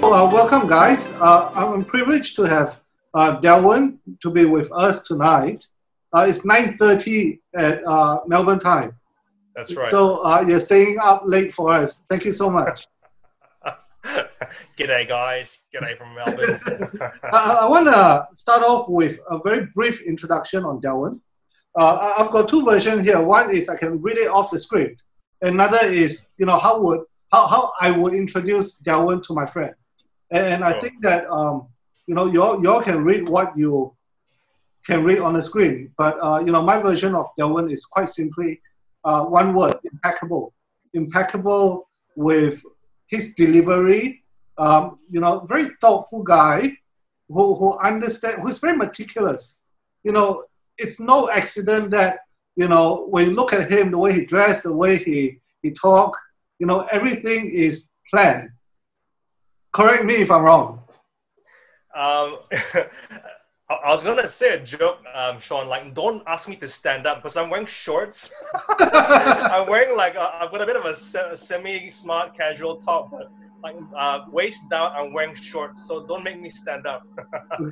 Welcome, guys. I'm privileged to have Delwin to be with us tonight. It's 9:30 at Melbourne time. That's right. So you're staying up late for us. Thank you so much. G'day, guys. G'day from Melbourne. I want to start off with a very brief introduction on Delwin. I've got two versions here. One is I can read it off the script. Another is, how I would introduce Delwin to my friend. And I think that, you all can read what you can read on the screen. But, my version of Delwin is quite simply one word: impeccable. Impeccable with his delivery. Very thoughtful guy who understands, who's very meticulous. It's no accident that, when you look at him, the way he dressed, the way he talk, everything is planned. Correct me if I'm wrong. I was going to say a joke, Shaun, like, don't ask me to stand up because I'm wearing shorts. I'm wearing I've got a bit of a semi-smart casual top, but waist down, I'm wearing shorts. So don't make me stand up.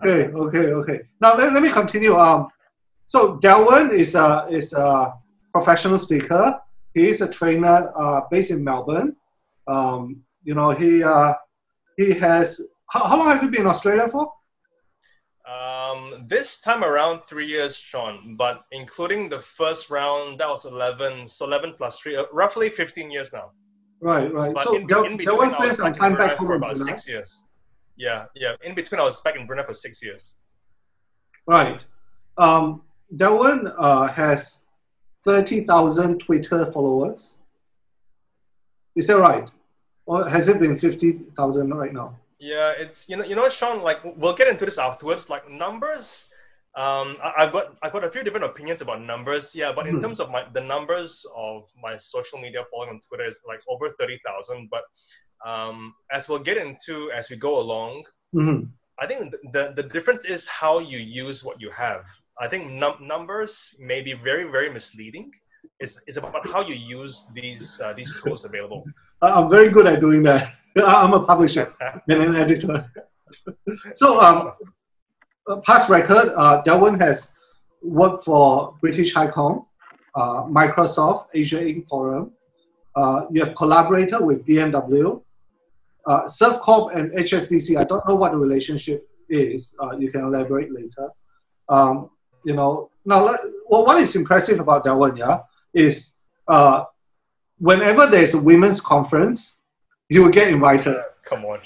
Okay. Now let me continue. So Delwin is a professional speaker. He is a trainer based in Melbourne. He has, how long have you been in Australia for? This time around 3 years, Shaun, but including the first round, that was 11. So 11 plus 3, roughly 15 years now. Right. But so in between, I was some back time in back Brunei for about Brunei. 6 years. Yeah. In between, I was back in Brunei for 6 years. Right. Delwin has 30,000 Twitter followers. Is that right? Or has it been 50,000 right now? Yeah, it's Shaun, we'll get into this afterwards. Like numbers, I've got a few different opinions about numbers. Yeah, but in terms of the numbers of my social media following on Twitter is like over 30,000. But as we'll get into as we go along, I think the difference is how you use what you have. I think numbers may be very, very misleading. It's about how you use these tools available. I'm very good at doing that. I'm a publisher and an editor. So, past record, Delwin has worked for British HighCom, Microsoft, Asia Inc. Forum. You have collaborated with BMW, Surfcorp and HSBC. I don't know what the relationship is. You can elaborate later. Now, what is impressive about Delwin, is whenever there's a women's conference, he will get invited. Come on.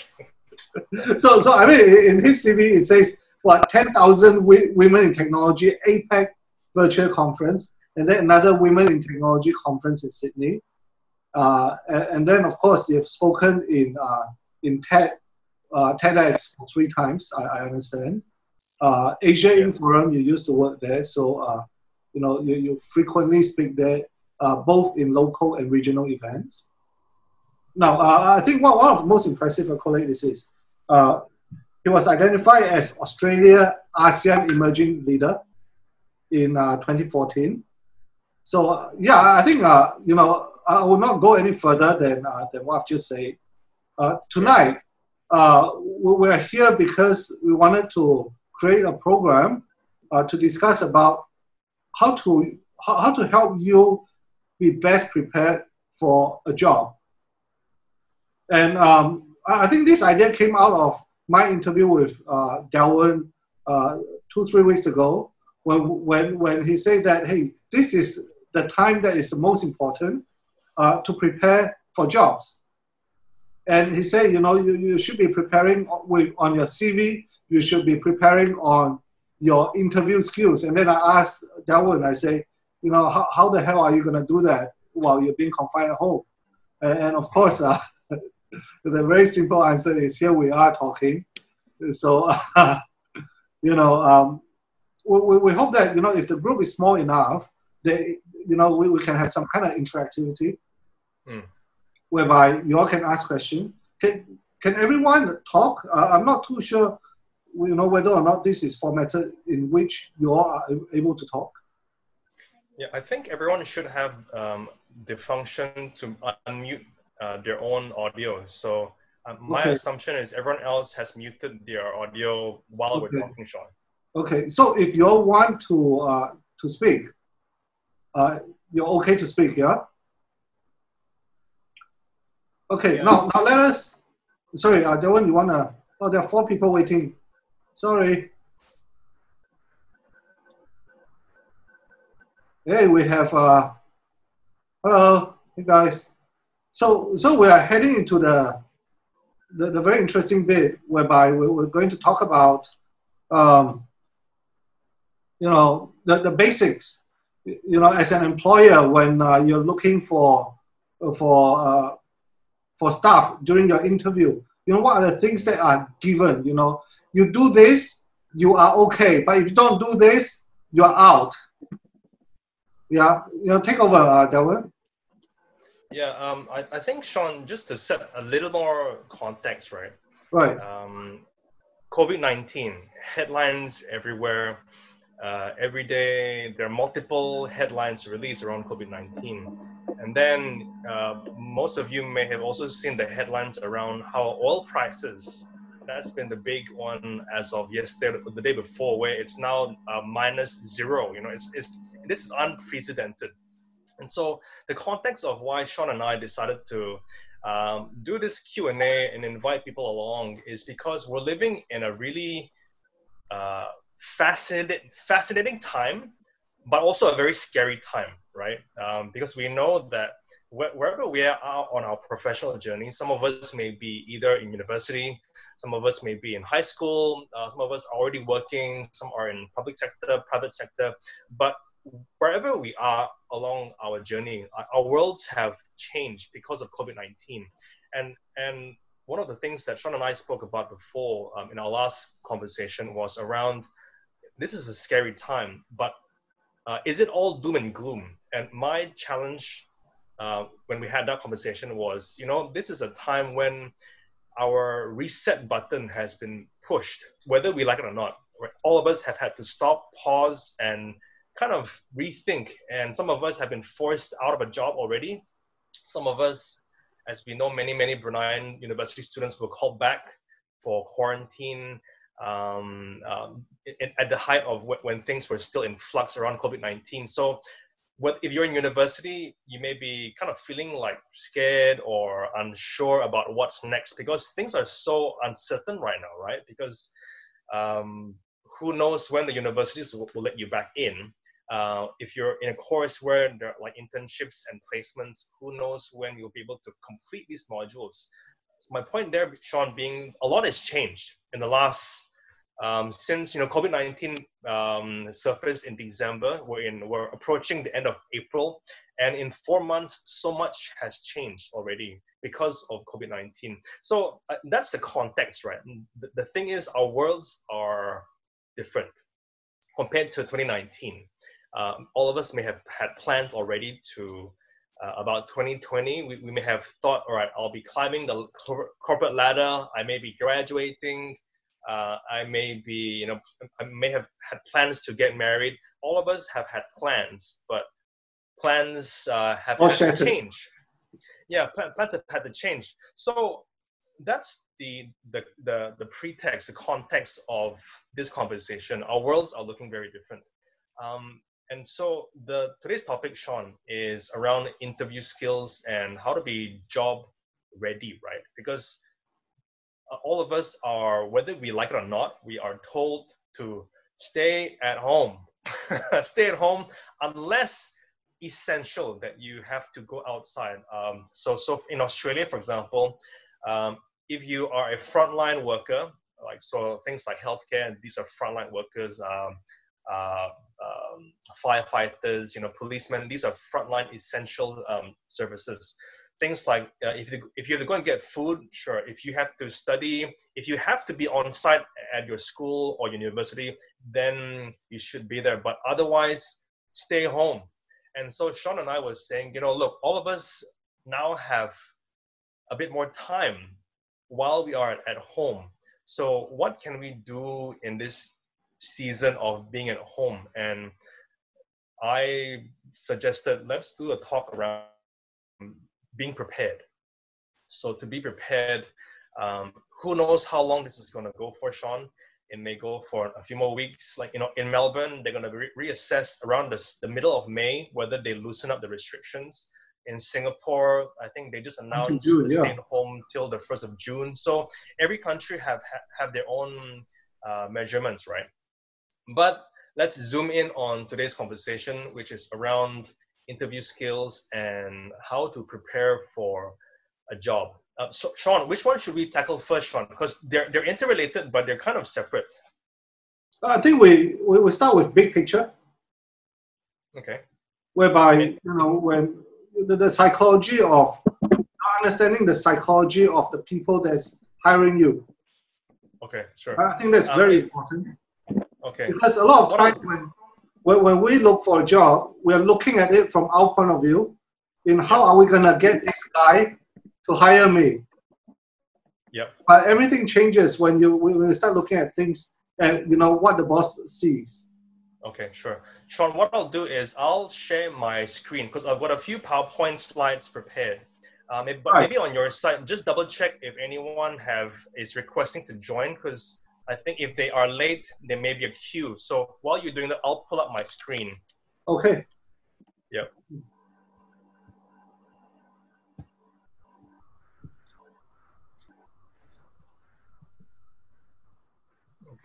So I mean, in his CV, it says, 10,000 women in technology, APEC virtual conference, and then another women in technology conference in Sydney. And then, of course, you've spoken in TEDx 3 times, I understand. Asia Inc. Forum, you used to work there, so you frequently speak there, both in local and regional events. Now, I think one of the most impressive accolades is he was identified as Australia ASEAN Emerging Leader in 2014. So I think I will not go any further than what I've just said. Tonight, we're here because we wanted to create a program to discuss about how to help you be best prepared for a job. And I think this idea came out of my interview with Delwin 2-3 weeks ago, when he said that, hey, this is the time that is the most important to prepare for jobs. And he said, you should be preparing on your CV, you should be preparing on your interview skills. And then I asked Delwin, I say, how the hell are you going to do that while you're being confined at home? And of course, the very simple answer is, here we are talking. So, we hope that, if the group is small enough, we can have some kind of interactivity whereby you all can ask questions. Can everyone talk? I'm not too sure, whether or not this is formatted in which you all are able to talk. Yeah, I think everyone should have the function to unmute their own audio. So My Okay. assumption is everyone else has muted their audio while we're Okay. talking, Shaun. Okay. So if you all want to speak, you're okay to speak, yeah? Okay. Yeah. Now let us. Sorry, Delwin, you wanna? Oh, there are 4 people waiting. Sorry. Hey, we have. Hello, hey guys. So we are heading into the very interesting bit whereby we're going to talk about the basics. As an employer, when you're looking for for staff during your interview, what are the things that are given? You do this, you are okay, but if you don't do this, you are out. Yeah, take over, Delwin. Yeah, I think, Shaun, just to set a little more context, right? Right. COVID-19, headlines everywhere. Every day, there are multiple headlines released around COVID-19. And then most of you may have also seen the headlines around how oil prices, that's been the big one as of yesterday or the day before, where it's now -0. This is unprecedented. And so the context of why Shaun and I decided to do this Q&A and invite people along is because we're living in a really fascinating time, but also a very scary time, right? Because we know that wherever we are on our professional journey, some of us may be either in university, some of us may be in high school, some of us are already working, some are in public sector, private sector, but wherever we are along our journey, our worlds have changed because of COVID-19. And one of the things that Shaun and I spoke about before in our last conversation was around, this is a scary time, but is it all doom and gloom? And my challenge when we had that conversation was, this is a time when our reset button has been pushed, whether we like it or not. Right? All of us have had to stop, pause, and kind of rethink. And some of us have been forced out of a job already. Some of us, as we know, many Bruneian university students were called back for quarantine at the height of when things were still in flux around COVID-19. So if you're in university, you may be kind of feeling like scared or unsure about what's next because things are so uncertain right now, right? Because who knows when the universities will let you back in. If you're in a course where there are like internships and placements, who knows when you'll be able to complete these modules. So my point there, Shaun, being a lot has changed in the last since COVID-19 surfaced in December. We're approaching the end of April, and in 4 months, so much has changed already because of COVID-19. So that's the context, right? The thing is, our worlds are different compared to 2019. All of us may have had plans already to about 2020. We may have thought, all right, I'll be climbing the corporate ladder. I may be graduating. I may have had plans to get married. All of us have had plans, but plans have had to change. Yeah, plans have had to change. So that's the pretext, the context of this conversation. Our worlds are looking very different. And so today's topic, Shaun, is around interview skills and how to be job ready, right? Because all of us are, whether we like it or not, we are told to stay at home. Stay at home unless essential that you have to go outside. So in Australia, for example, if you are a frontline worker, things like healthcare, these are frontline workers, firefighters, policemen, these are frontline essential services. Things like if you have to go and get food, sure. If you have to study, if you have to be on site at your school or university, then you should be there. But otherwise, stay home. And so Shaun and I was saying, look, all of us now have a bit more time while we are at home. So what can we do in this season of being at home? And I suggested, let's do a talk around being prepared. So to be prepared, Who knows how long this is going to go for, Shaun? It may go for a few more weeks. Like, in Melbourne, they're going to reassess around the middle of May whether they loosen up the restrictions. In Singapore, I think they just announced June, the yeah. stay at home till the 1st of June. So every country have their own measurements, right? But let's zoom in on today's conversation, which is around interview skills and how to prepare for a job. So Shaun, which one should we tackle first, Shaun? Because they're interrelated, but they're kind of separate. I think we start with big picture. Okay. Whereby, when the psychology of understanding the psychology of the people that's hiring you. Okay, sure. I think that's very important. Okay. Because a lot of times when we look for a job, we're looking at it from our point of view in how are we going to get this guy to hire me. Yep. But everything changes when you start looking at things and what the boss sees. Okay, sure. Shaun, what I'll do is I'll share my screen because I've got a few PowerPoint slides prepared. Maybe on your side, just double check if anyone is requesting to join, because I think if they are late, there may be a queue. So while you're doing that, I'll pull up my screen. Okay. Yep.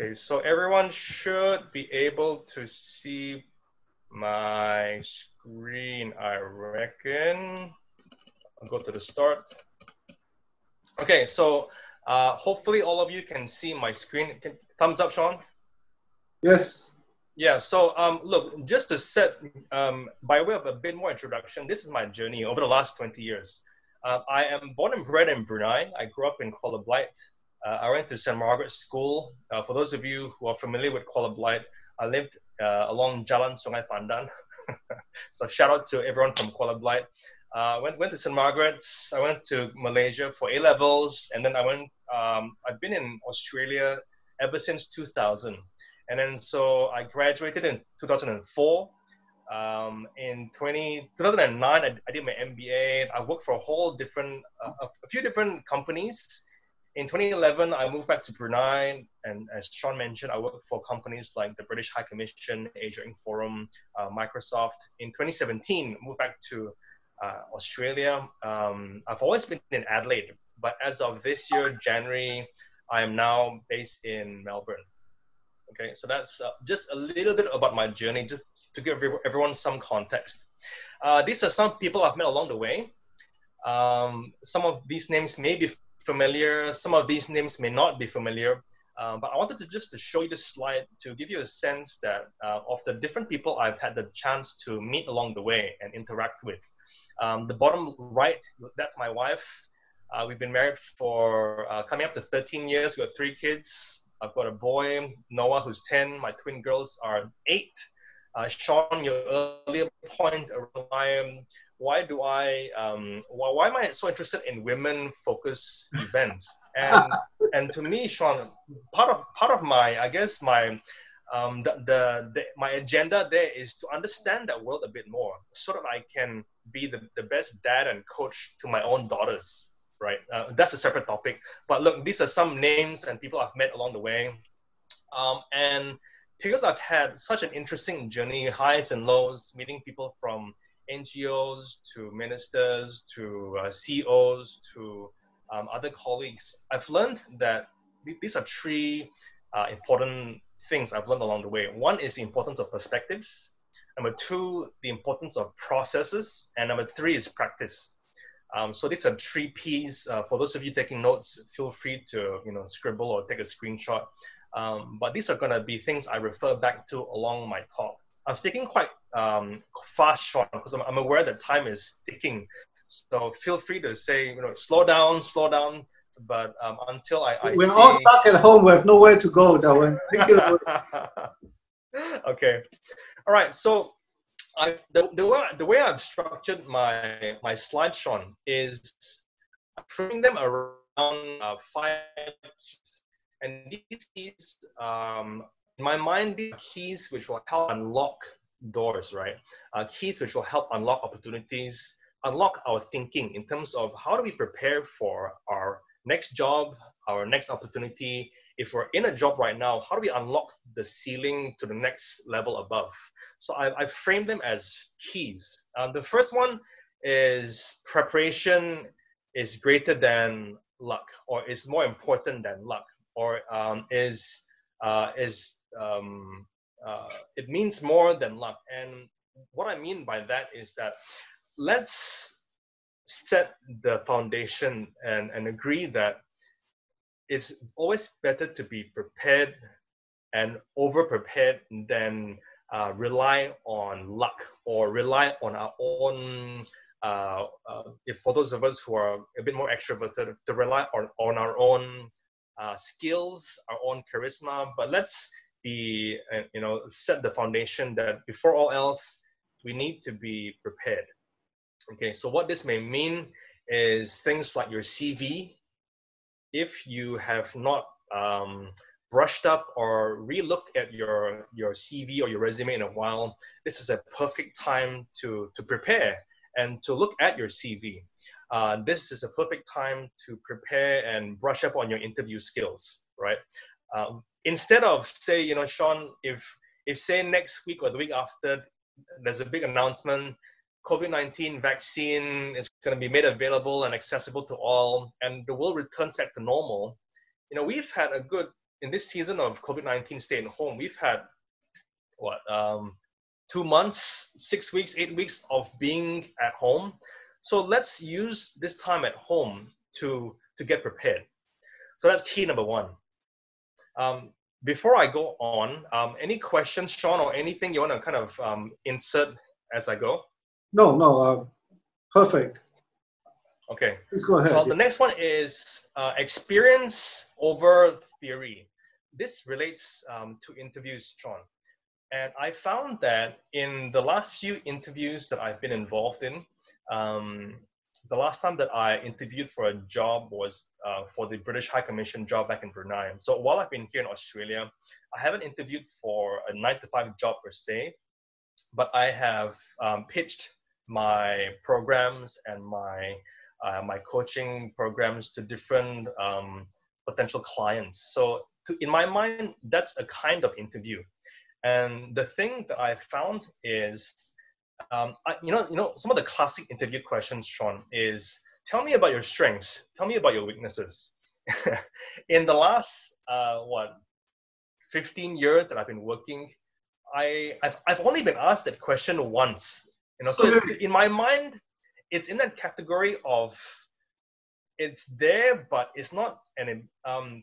Okay, so everyone should be able to see my screen, I reckon. I'll go to the start. Okay, so hopefully all of you can see my screen. Thumbs up, Shaun? Yes. Yeah, so look, just to set, by way of a bit more introduction, this is my journey over the last 20 years. I am born and bred in Brunei. I grew up in Kuala Blight. I went to St. Margaret's School. For those of you who are familiar with Kuala Blight, I lived along Jalan Sungai Pandan. So shout out to everyone from Kuala Blight. Went to St. Margaret's. I went to Malaysia for A-levels, and then I've been in Australia ever since 2000. And then so I graduated in 2004. In 2009, I did my MBA. I worked for a few different companies. In 2011, I moved back to Brunei, and as Shaun mentioned, I worked for companies like the British High Commission, Asia Inc. Forum, Microsoft. In 2017, moved back to Australia. I've always been in Adelaide, but as of this year, January, I am now based in Melbourne. Okay, so that's just a little bit about my journey, just to give everyone some context. These are some people I've met along the way. Some of these names may be familiar, some of these names may not be familiar, but I wanted to show you this slide to give you a sense that of the different people I've had the chance to meet along the way and interact with. The bottom right, that's my wife. We've been married for coming up to 13 years. We've got 3 kids. I've got a boy, Noah, who's 10. My twin girls are 8. Shaun, your earlier point around why am I so interested in women-focused events? And to me, Shaun, part of my, I guess my my agenda there is to understand that world a bit more, so that I can be the best dad and coach to my own daughters. Right, that's a separate topic. But look, these are some names and people I've met along the way, and because I've had such an interesting journey, highs and lows, meeting people from NGOs to ministers to CEOs to other colleagues, I've learned that these are 3 important things I've learned along the way. One is the importance of perspectives. Number 2, the importance of processes. And number 3 is practice. So these are 3 P's. For those of you taking notes, feel free to scribble or take a screenshot. But these are going to be things I refer back to along my talk. I'm speaking quite fast, Shaun, because I'm aware that time is ticking. So feel free to say, slow down. But until I We're all stuck at home. We have nowhere to go, Delwin. Thank you. Okay. All right. So the way I've structured my slide, Shaun, is framing them around 5 keys. And these keys, in my mind, these are keys which will help unlock doors, right? Keys which will help unlock opportunities, unlock our thinking in terms of how do we prepare for our next job, our next opportunity, if we're in a job right now, how do we unlock the ceiling to the next level above? So I framed them as keys. The first one is preparation is greater than luck, or is more important than luck, or it means more than luck. And what I mean by that is that let's set the foundation and agree that it's always better to be prepared and over prepared than rely on luck or rely on our own. If for those of us who are a bit more extroverted, to rely on our own skills, our own charisma, but let's be, set the foundation that before all else, we need to be prepared. Okay, so what this may mean is things like your CV. If you have not brushed up or re-looked at your CV or your resume in a while, this is a perfect time to prepare and to look at your CV. This is a perfect time to prepare and brush up on your interview skills, right? Instead of say, Shaun, if say next week or the week after, there's a big announcement, COVID-19 vaccine is going to be made available and accessible to all, and the world returns back to normal. We've had in this season of COVID-19 stay at home, we've had, 2 months, 6 weeks, 8 weeks of being at home. So let's use this time at home to get prepared. So that's key number one. Before I go on, any questions, Shaun, or anything you want to kind of insert as I go? No, perfect. Okay. Please go ahead. So the next one is experience over theory. This relates to interviews, Shaun. And I found that in the last few interviews that I've been involved in, the last time that I interviewed for a job was for the British High Commission job back in Brunei. So while I've been here in Australia, I haven't interviewed for a 9-to-5 job per se, but I have pitched my programs and my coaching programs to different potential clients. So in my mind, that's a kind of interview. And the thing that I found is, some of the classic interview questions, Shaun, is tell me about your strengths, tell me about your weaknesses. In the last 15 years that I've been working, I've only been asked that question once. So in my mind, it's in that category of it's there, but it's not. And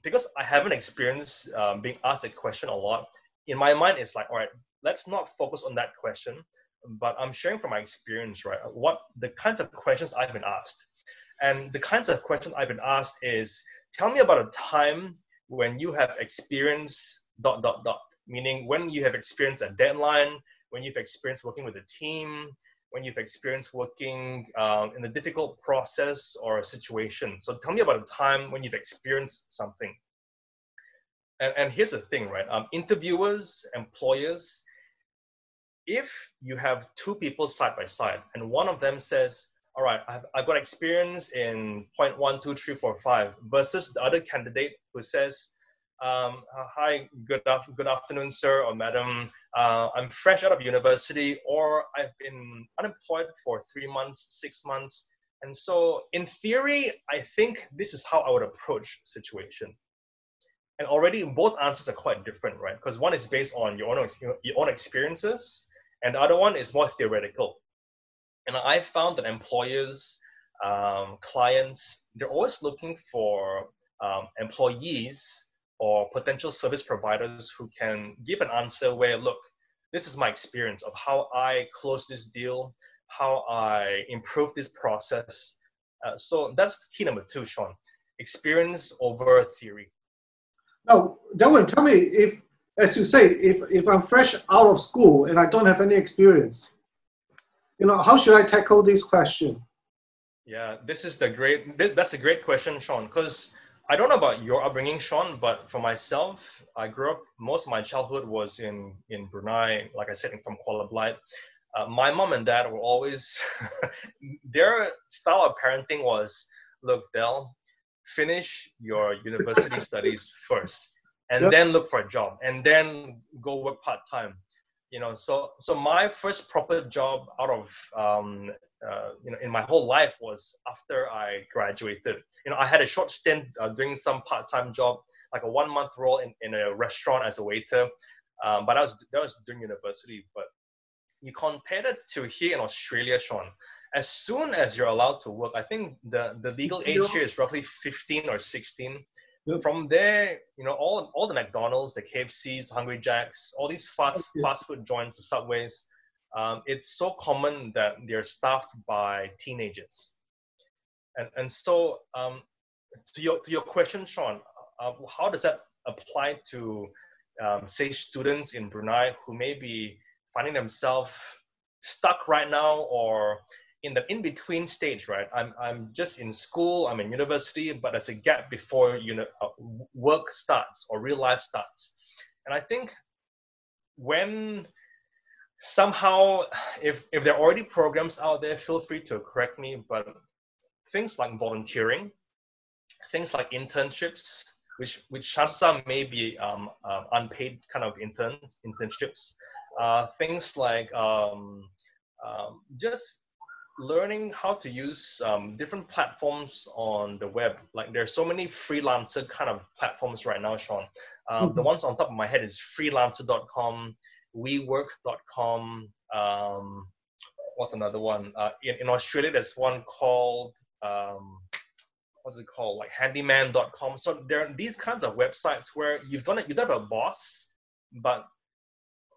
because I haven't experienced being asked that question a lot, in my mind, it's like, all right, let's not focus on that question. But I'm sharing from my experience, right? What the kinds of questions I've been asked, and the kinds of questions I've been asked is, tell me about a time when you have experienced ... Meaning when you have experienced a deadline, when you've experienced working with a team, when you've experienced working in a difficult process or a situation. So tell me about a time when you've experienced something. And here's the thing, right? Interviewers, employers, if you have two people side by side and one of them says, all right, I've got experience in point 1, 2, 3, 4, 5, versus the other candidate who says, hi, good afternoon, sir or madam. I'm fresh out of university, or I've been unemployed for 3 months, 6 months. And so in theory, I think this is how I would approach the situation. And already both answers are quite different, right? Because one is based on your own experiences, and the other one is more theoretical. And I found that employers, clients, they're always looking for employees or potential service providers who can give an answer where, look, this is my experience of how I close this deal, how I improve this process. So that's key number 2, Shaun. Experience over theory. Now, Delwin, tell me, if, as you say, if I'm fresh out of school and I don't have any experience, how should I tackle this question? Yeah, that's a great question, Shaun, because I don't know about your upbringing, Shaun, but for myself, I grew up, most of my childhood was in Brunei, like I said, from Kuala Lumpur. My mom and dad were always, their style of parenting was, look, Del, finish your university studies first, and Yep. then look for a job, and then go work part-time. So my first proper job out of in my whole life was after I graduated. I had a short stint doing some part-time job, like a 1-month role in a restaurant as a waiter, but that was during university. But you compare it to here in Australia, Shaun. As soon as you're allowed to work, I think the legal age here is roughly 15 or 16. Yep. From there, all the McDonald's, the KFCs, Hungry Jacks, all these fast food joints, the Subways, it's so common that they're staffed by teenagers. And so to your question, Shaun, how does that apply to say students in Brunei who may be finding themselves stuck right now, or in the in-between stage, right? I'm just in school, I'm in university, but there's a gap before work starts or real life starts. And I think when somehow, if there are already programs out there, feel free to correct me, but things like volunteering, things like internships, which chances are may be unpaid kind of internships, things like just learning how to use different platforms on the web. Like there's so many freelancer kind of platforms right now, Shaun. The ones on top of my head is freelancer.com, wework.com. What's another one? In Australia, there's one called, what's it called? Like handyman.com. So there are these kinds of websites where you don't have a boss, but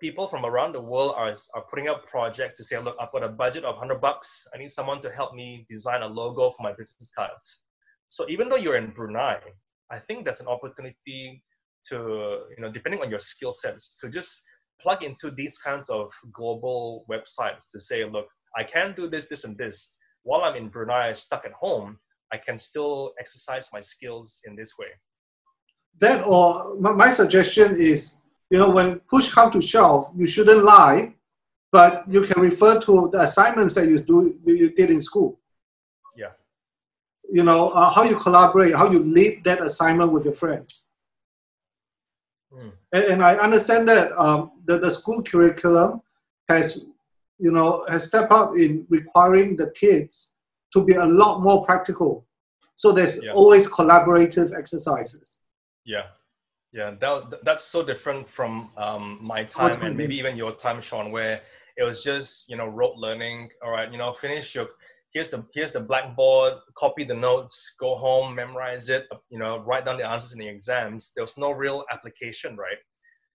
people from around the world are putting up projects to say, look, I've got a budget of $100. I need someone to help me design a logo for my business cards. So even though you're in Brunei, I think that's an opportunity to, depending on your skill sets, to just plug into these kinds of global websites to say, look, I can do this, this, and this. While I'm in Brunei, stuck at home, I can still exercise my skills in this way. That, or my suggestion is, when push comes to shove, you shouldn't lie, but you can refer to the assignments that you did in school. Yeah. How you collaborate, how you lead that assignment with your friends. And I understand that the school curriculum has stepped up in requiring the kids to be a lot more practical. So there's always collaborative exercises. Yeah. Yeah, that's so different from my time and maybe even your time, Shaun, where it was just, rote learning. All right, finish here's the blackboard, copy the notes, go home, memorize it, write down the answers in the exams. There was no real application, right?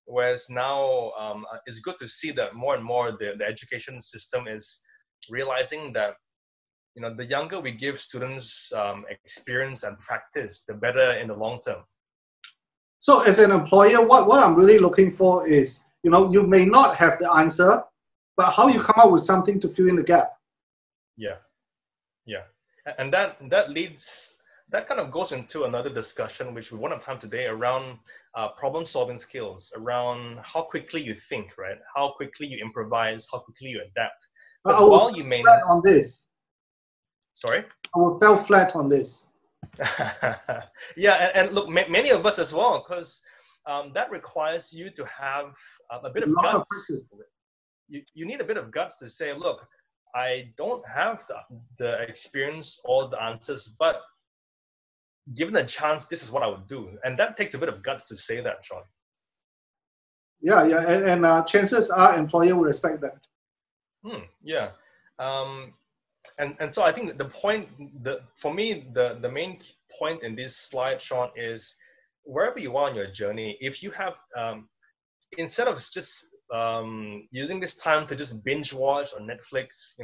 Whereas now it's good to see that more and more the education system is realizing that, the younger we give students experience and practice, the better in the long term. So as an employer, what I'm really looking for is, you may not have the answer, but how you come up with something to fill in the gap. Yeah. Yeah. And that kind of goes into another discussion, which we won't have time today, around problem solving skills, around how quickly you think, right? How quickly you improvise, how quickly you adapt. Because while you may not on this. Sorry? I will fell flat on this. Yeah, and look, many of us as well, because that requires you to have a bit of guts. You need a bit of guts to say, look, I don't have the experience or the answers, but given a chance, this is what I would do. And that takes a bit of guts to say that, Shaun. Yeah, and chances are employer will respect that. Yeah. And so I think the point, for me, the main point in this slide, Shaun, is wherever you are on your journey, if you have, instead of just using this time to just binge watch on Netflix,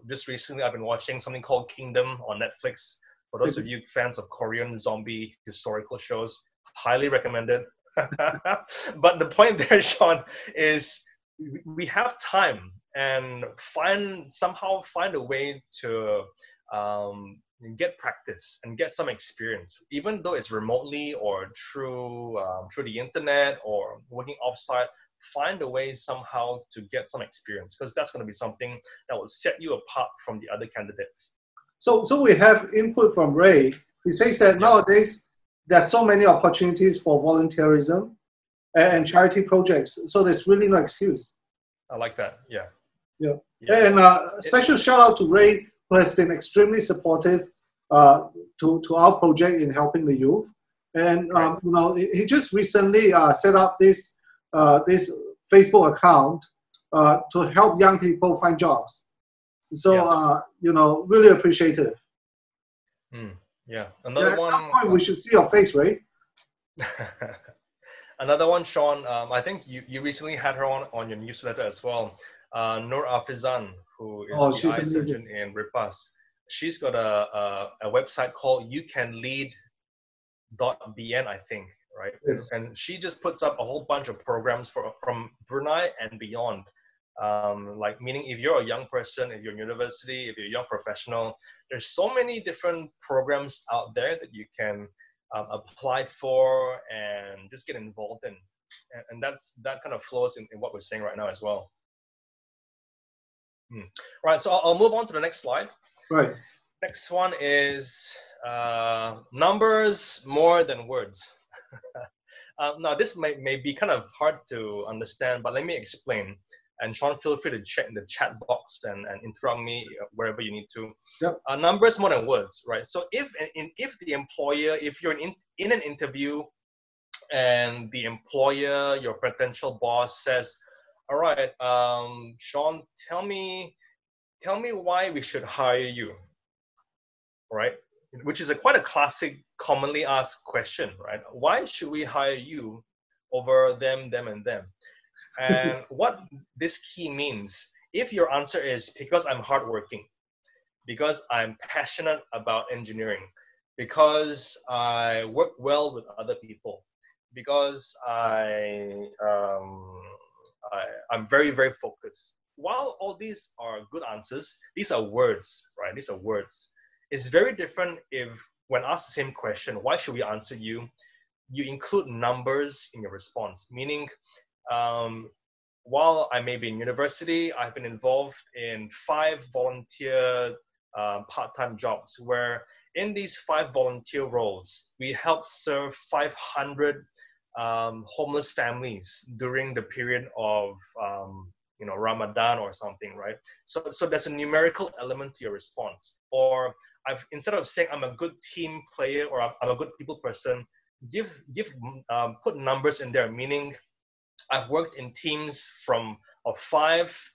just recently I've been watching something called Kingdom on Netflix. For those of you fans of Korean zombie historical shows, highly recommended. But the point there, Shaun, is we have time, and somehow find a way to get practice and get some experience, even though it's remotely or through the internet or working offsite. Find a way somehow to get some experience, because that's going to be something that will set you apart from the other candidates. So we have input from Ray. He says that nowadays there are so many opportunities for volunteerism and charity projects, so there's really no excuse. I like that. Yeah. Yeah. And special shout out to Ray, who has been extremely supportive to our project in helping the youth. And you know, he just recently set up this this Facebook account to help young people find jobs. So you know, really appreciative. Yeah. Another one. At some point we should see your face, Ray. Another one, Shaun. I think you recently had her on your newsletter as well. Noor Afizan, who is the eye surgeon in Ripas. She's got a website called youcanlead.bn, I think, right? Yes. And she just puts up a whole bunch of programs from Brunei and beyond. Like, meaning if you're a young person, if you're in university, if you're a young professional, there's so many different programs out there that you can apply for and just get involved in. And that kind of flows in what we're saying right now as well. Right, so I'll move on to the next slide. Right. Next one is numbers more than words. Now, this may be kind of hard to understand, but let me explain. And Shaun, feel free to check in the chat box and interrupt me wherever you need to. Yep. Numbers more than words, right? So if the employer, if you're in an interview and the employer, your potential boss says, all right, Shaun, tell me why we should hire you, right? Which is quite a classic, commonly asked question, right? Why should we hire you over them, and them? And what this key means, if your answer is because I'm hardworking, because I'm passionate about engineering, because I work well with other people, because I'm very, very focused. While all these are good answers, these are words, right? These are words. It's very different if, when asked the same question, why should we answer you? You include numbers in your response, meaning while I may be in university, I've been involved in 5 volunteer part-time jobs where in these 5 volunteer roles, we helped serve 500 homeless families during the period of Ramadan or something, right? So there's a numerical element to your response. Or instead of saying I'm a good team player or I'm a good people person, put numbers in there, meaning I've worked in teams of 5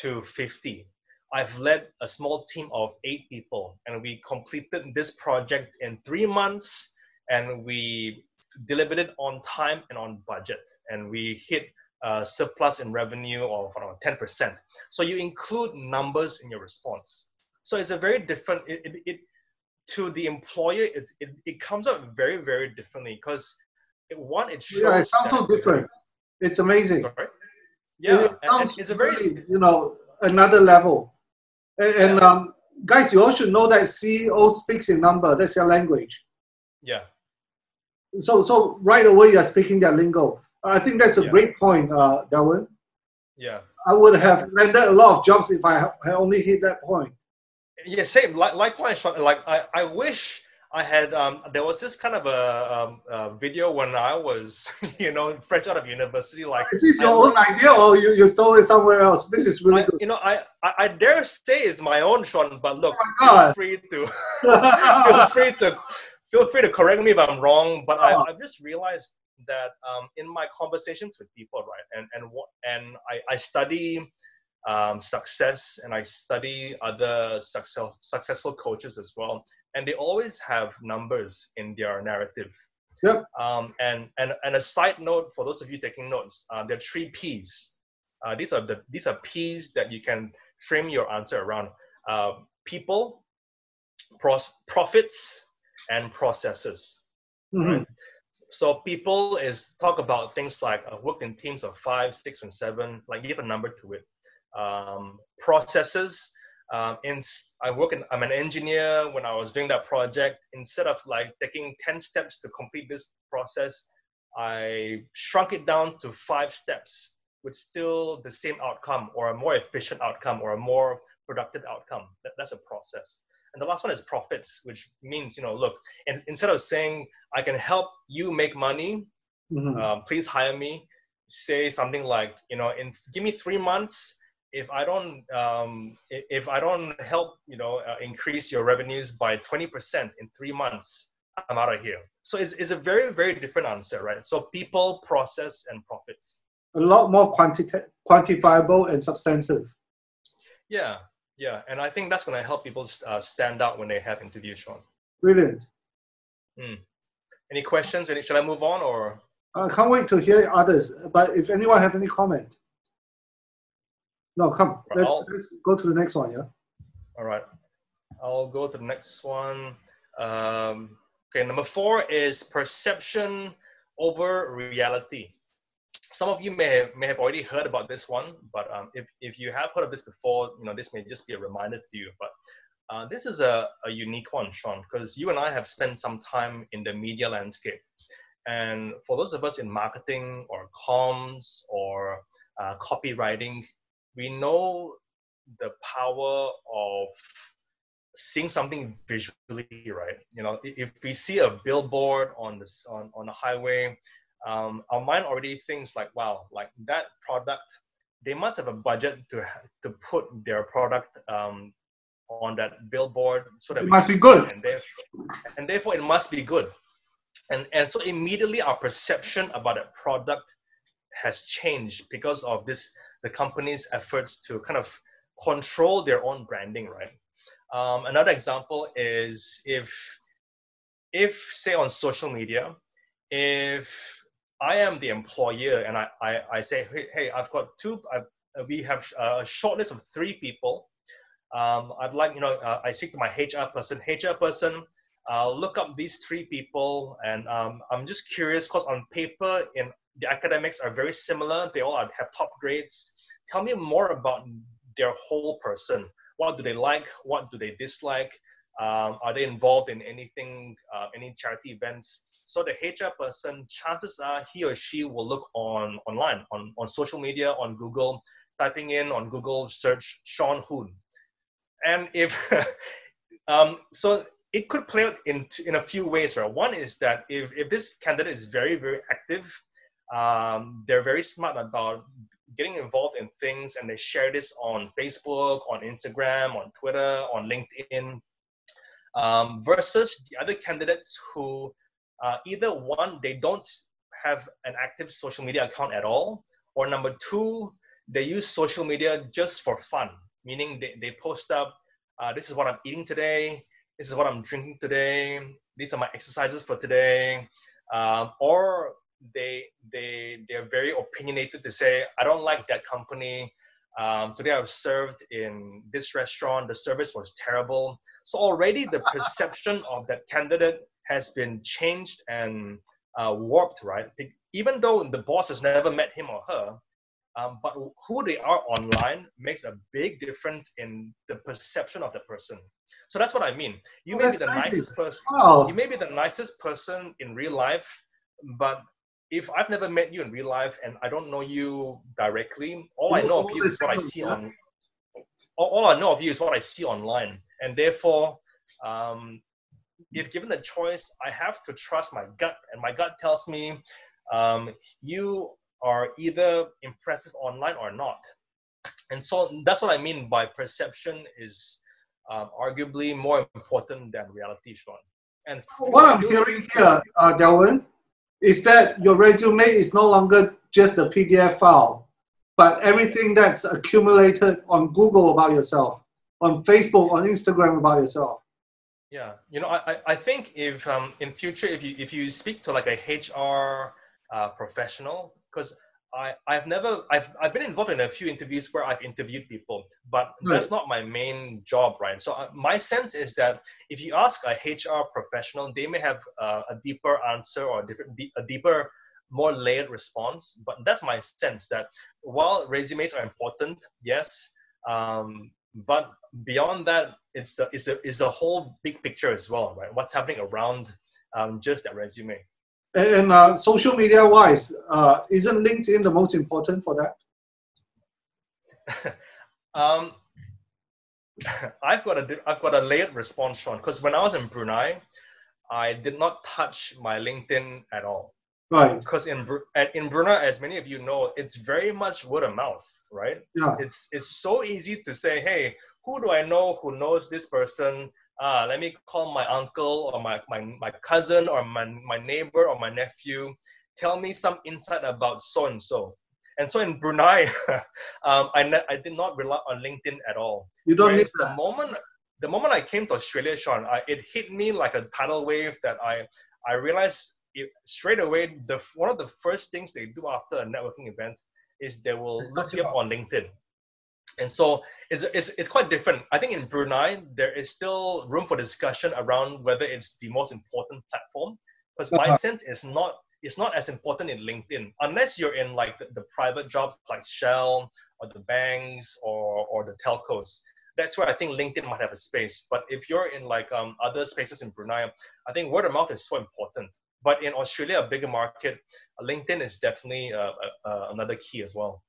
to 50. I've led a small team of 8 people, and we completed this project in 3 months, and we delivered it on time and on budget, and we hit surplus in revenue of around 10%. So you include numbers in your response. So it's a very different. To the employer, it comes out very, very differently because it shows. Yeah, it sounds so different. It's amazing. Sorry? Yeah, and it's a very another level. And guys, you all should know that CEO speaks in number. That's their language. Yeah. So right away you're speaking their lingo. I think that's a great point, Delwin. Yeah. I would have landed a lot of jobs if I had only hit that point. Yeah, same. Likewise, Shaun. Like I wish I had. There was this kind of a video when I was, fresh out of university. Like, is this your own idea or you stole it somewhere else? This is really good. I dare say it's my own, Shaun. But look, feel free to feel free to correct me if I'm wrong. But I've just realized that in my conversations with people, right, and I study success, and I study other successful coaches as well, and they always have numbers in their narrative. Yep. And a side note for those of you taking notes, there are 3 P's. These are P's that you can frame your answer around: people, profits, and processes. Mm-hmm. Right? So people is talk about things like I've worked in teams of 5, 6, and 7. Like, give a number to it. Processes. I'm an engineer. When I was doing that project, instead of like taking 10 steps to complete this process, I shrunk it down to 5 steps with still the same outcome or a more efficient outcome or a more productive outcome. That's a process. And the last one is profits, which means, look, instead of saying, I can help you make money, please hire me, say something like, give me 3 months. If I don't help, increase your revenues by 20% in 3 months, I'm out of here. So it's a very, very different answer, right? So people, process, and profits. A lot more quantifiable and substantive. Yeah, and I think that's going to help people stand out when they have interviews, Shaun. Brilliant. Any questions? Should I move on, or? I can't wait to hear others. But if anyone have any comment, no, come. Let's go to the next one. Yeah. All right. I'll go to the next one. Okay, number 4 is perception over reality. Some of you may have already heard about this one, but if you have heard of this before, this may just be a reminder to you. But this is a unique one, Shaun, because you and I have spent some time in the media landscape. And for those of us in marketing or comms or copywriting, we know the power of seeing something visually, right? If we see a billboard on a highway, our mind already thinks like, wow, like that product, they must have a budget to put their product on that billboard so that it must be good, and therefore it must be good. And so immediately our perception about a product has changed because of the company's efforts to kind of control their own branding, right? Another example is if say on social media, if I am the employer and I say, hey, I've got we have a short list of 3 people. I'd like, I speak to my HR person, look up these 3 people, and I'm just curious because on paper, in the academics are very similar. They all have top grades. Tell me more about their whole person. What do they like? What do they dislike? Are they involved in anything, any charity events? So the HR person, chances are he or she will look online, on social media, on Google, typing in on Google search Shaun Hoon. And if so it could play out in a few ways, right? One is that if this candidate is very, very active, they're very smart about getting involved in things, and they share this on Facebook, on Instagram, on Twitter, on LinkedIn, versus the other candidates who either one, they don't have an active social media account at all, or number 2, they use social media just for fun, meaning they post up, this is what I'm eating today, this is what I'm drinking today, these are my exercises for today, or they're very opinionated to say, I don't like that company. Today I was served in this restaurant, the service was terrible. So already the perception of that candidate has been changed and warped, right? Even though the boss has never met him or her, but who they are online makes a big difference in the perception of the person. So that's what I mean. You may be the nicest person. Wow. You may be the nicest person in real life, but if I've never met you in real life and I don't know you directly, all I know of you is what I see all I know of you is what I see online. And therefore, if given the choice, I have to trust my gut, and my gut tells me you are either impressive online or not. And so that's what I mean by perception is arguably more important than reality, Shaun. And what I'm hearing here, Delwin, is that your resume is no longer just a PDF file, but everything that's accumulated on Google about yourself, on Facebook, on Instagram about yourself. Yeah, I think if in future, if you speak to like a HR professional, because I've been involved in a few interviews where I've interviewed people, but that's not my main job, right? So my sense is that if you ask a HR professional, they may have a deeper answer or a deeper, more layered response. But that's my sense, that while resumes are important, yes, but beyond that, it's the whole big picture as well, right? What's happening around just that resume. And social media wise, isn't LinkedIn the most important for that? I've got a layered response, Shaun, because when I was in Brunei, I did not touch my LinkedIn at all. Right. Because in Brunei, as many of you know, it's very much word of mouth, right? Yeah. It's so easy to say, hey, who do I know who knows this person? Let me call my uncle or my cousin or my neighbor or my nephew. Tell me some insight about so and so. And so in Brunei, I did not rely on LinkedIn at all. You don't need Whereas that. the moment I came to Australia, Shaun, it hit me like a tidal wave that I realized straight away. One of the first things they do after a networking event is they will look Discuss you up on LinkedIn. And so it's quite different. I think in Brunei, there is still room for discussion around whether it's the most important platform. Because my sense is it's not as important in LinkedIn, unless you're in like the private jobs like Shell or the banks or the telcos. That's where I think LinkedIn might have a space. But if you're in like other spaces in Brunei, I think word of mouth is so important. But in Australia, a bigger market, LinkedIn is definitely another key as well.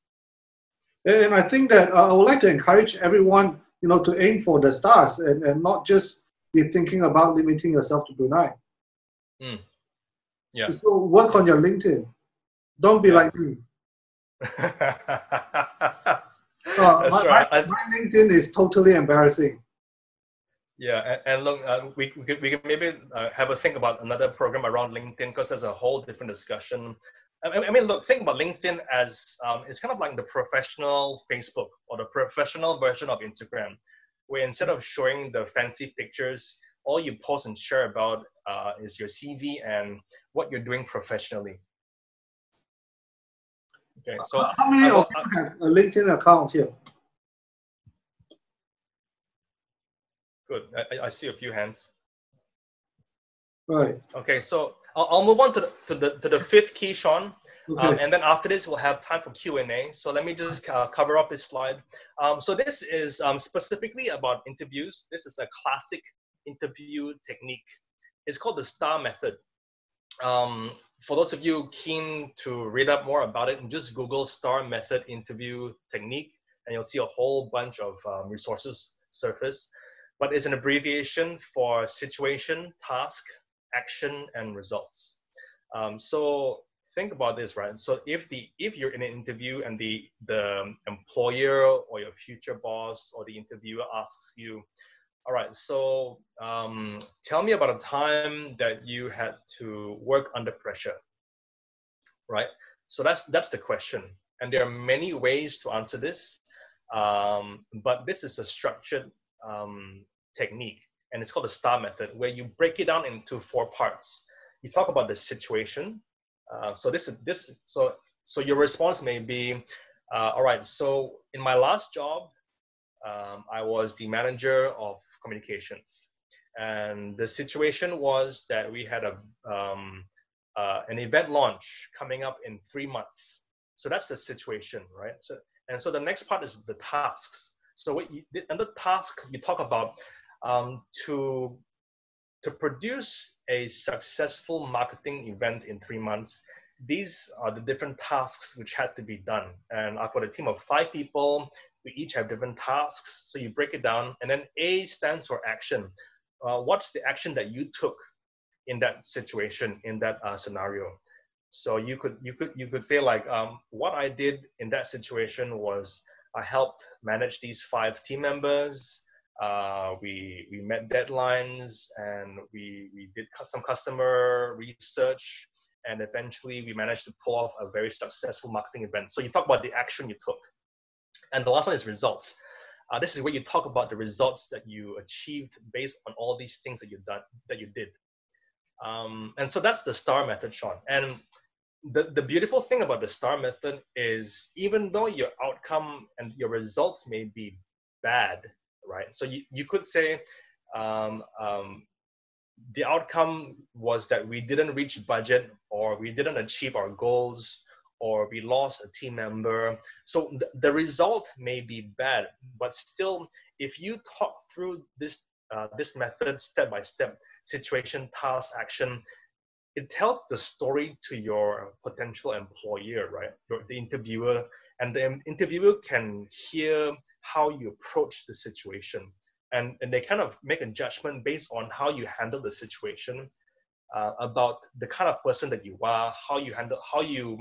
And I think that I would like to encourage everyone, to aim for the stars and not just be thinking about limiting yourself to Brunei. Mm. Yeah. So work on your LinkedIn. Don't be like me. That's right. My LinkedIn is totally embarrassing. Yeah, and look, we can maybe have a think about another program around LinkedIn because there's a whole different discussion. I mean, look, think about LinkedIn as it's kind of like the professional Facebook or the professional version of Instagram, where instead of showing the fancy pictures, all you post and share about is your CV and what you're doing professionally. Okay, so how many of you have a LinkedIn account here? Good. I see a few hands. Right. Okay, so I'll move on to the fifth key, Shaun, Okay. and then after this we'll have time for Q&A. So let me just cover up this slide. So this is specifically about interviews. This is a classic interview technique. It's called the STAR method. For those of you keen to read up more about it, just Google STAR method interview technique, and you'll see a whole bunch of resources surface. But it's an abbreviation for situation, task, action, and results. So think about this, right? So if you're in an interview and the employer or your future boss or the interviewer asks you, all right, so tell me about a time that you had to work under pressure, right? So that's the question, and there are many ways to answer this, but this is a structured technique, and it's called the STAR method, where you break it down into 4 parts. You talk about the situation. So your response may be, all right, so in my last job, I was the manager of communications, and the situation was that we had an event launch coming up in 3 months. So that's the situation, right? So the next part is the tasks. So under task, you talk about to produce a successful marketing event in 3 months. These are the different tasks which had to be done. And I've got a team of 5 people. We each have different tasks. So you break it down. And then A stands for action. What's the action that you took in that situation, in that scenario? So you could say like, what I did in that situation was I helped manage these 5 team members. We met deadlines, and we did some customer research, and eventually we managed to pull off a very successful marketing event. So you talk about the action you took. And the last one is results. This is where you talk about the results that you achieved based on all these things that you did. And so that's the STAR method, Shaun. And the beautiful thing about the STAR method is, even though your outcome and your results may be bad, right? So you could say the outcome was that we didn't reach budget, or we didn't achieve our goals, or we lost a team member. So the result may be bad, but still, if you talk through this method step by step, situation, task, action, it tells the story to your potential employer, right? The interviewer, and the interviewer can hear how you approach the situation, and they kind of make a judgment based on how you handle the situation, about the kind of person that you are, how you handle, how you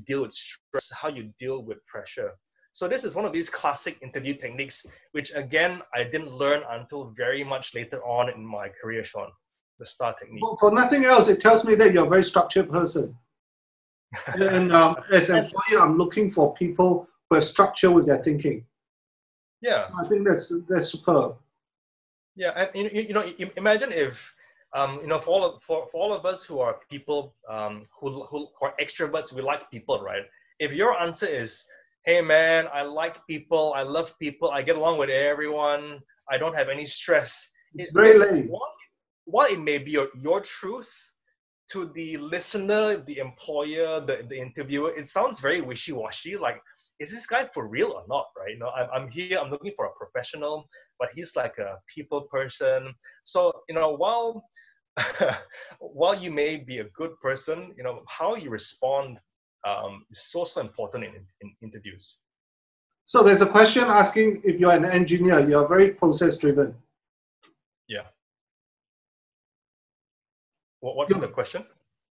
deal with stress, how you deal with pressure. So this is one of these classic interview techniques, which again, I didn't learn until very much later on in my career, Shaun, the STAR technique. But for nothing else, it tells me that you're a very structured person. And as an employer, I'm looking for people who have structure with their thinking. Yeah. I think that's superb. Yeah, and imagine if for all of us who are people, who are extroverts, we like people, right? If your answer is, hey man, I like people, I love people, I get along with everyone, I don't have any stress. It's very lame. While it may be your truth, to the listener, the employer, the interviewer, it sounds very wishy-washy. Like, is this guy for real or not, right? I'm here, I'm looking for a professional, but he's like a people person. So, while while you may be a good person, how you respond is so important in interviews. So there's a question asking if you're an engineer, you're very process-driven. Yeah. What's the question?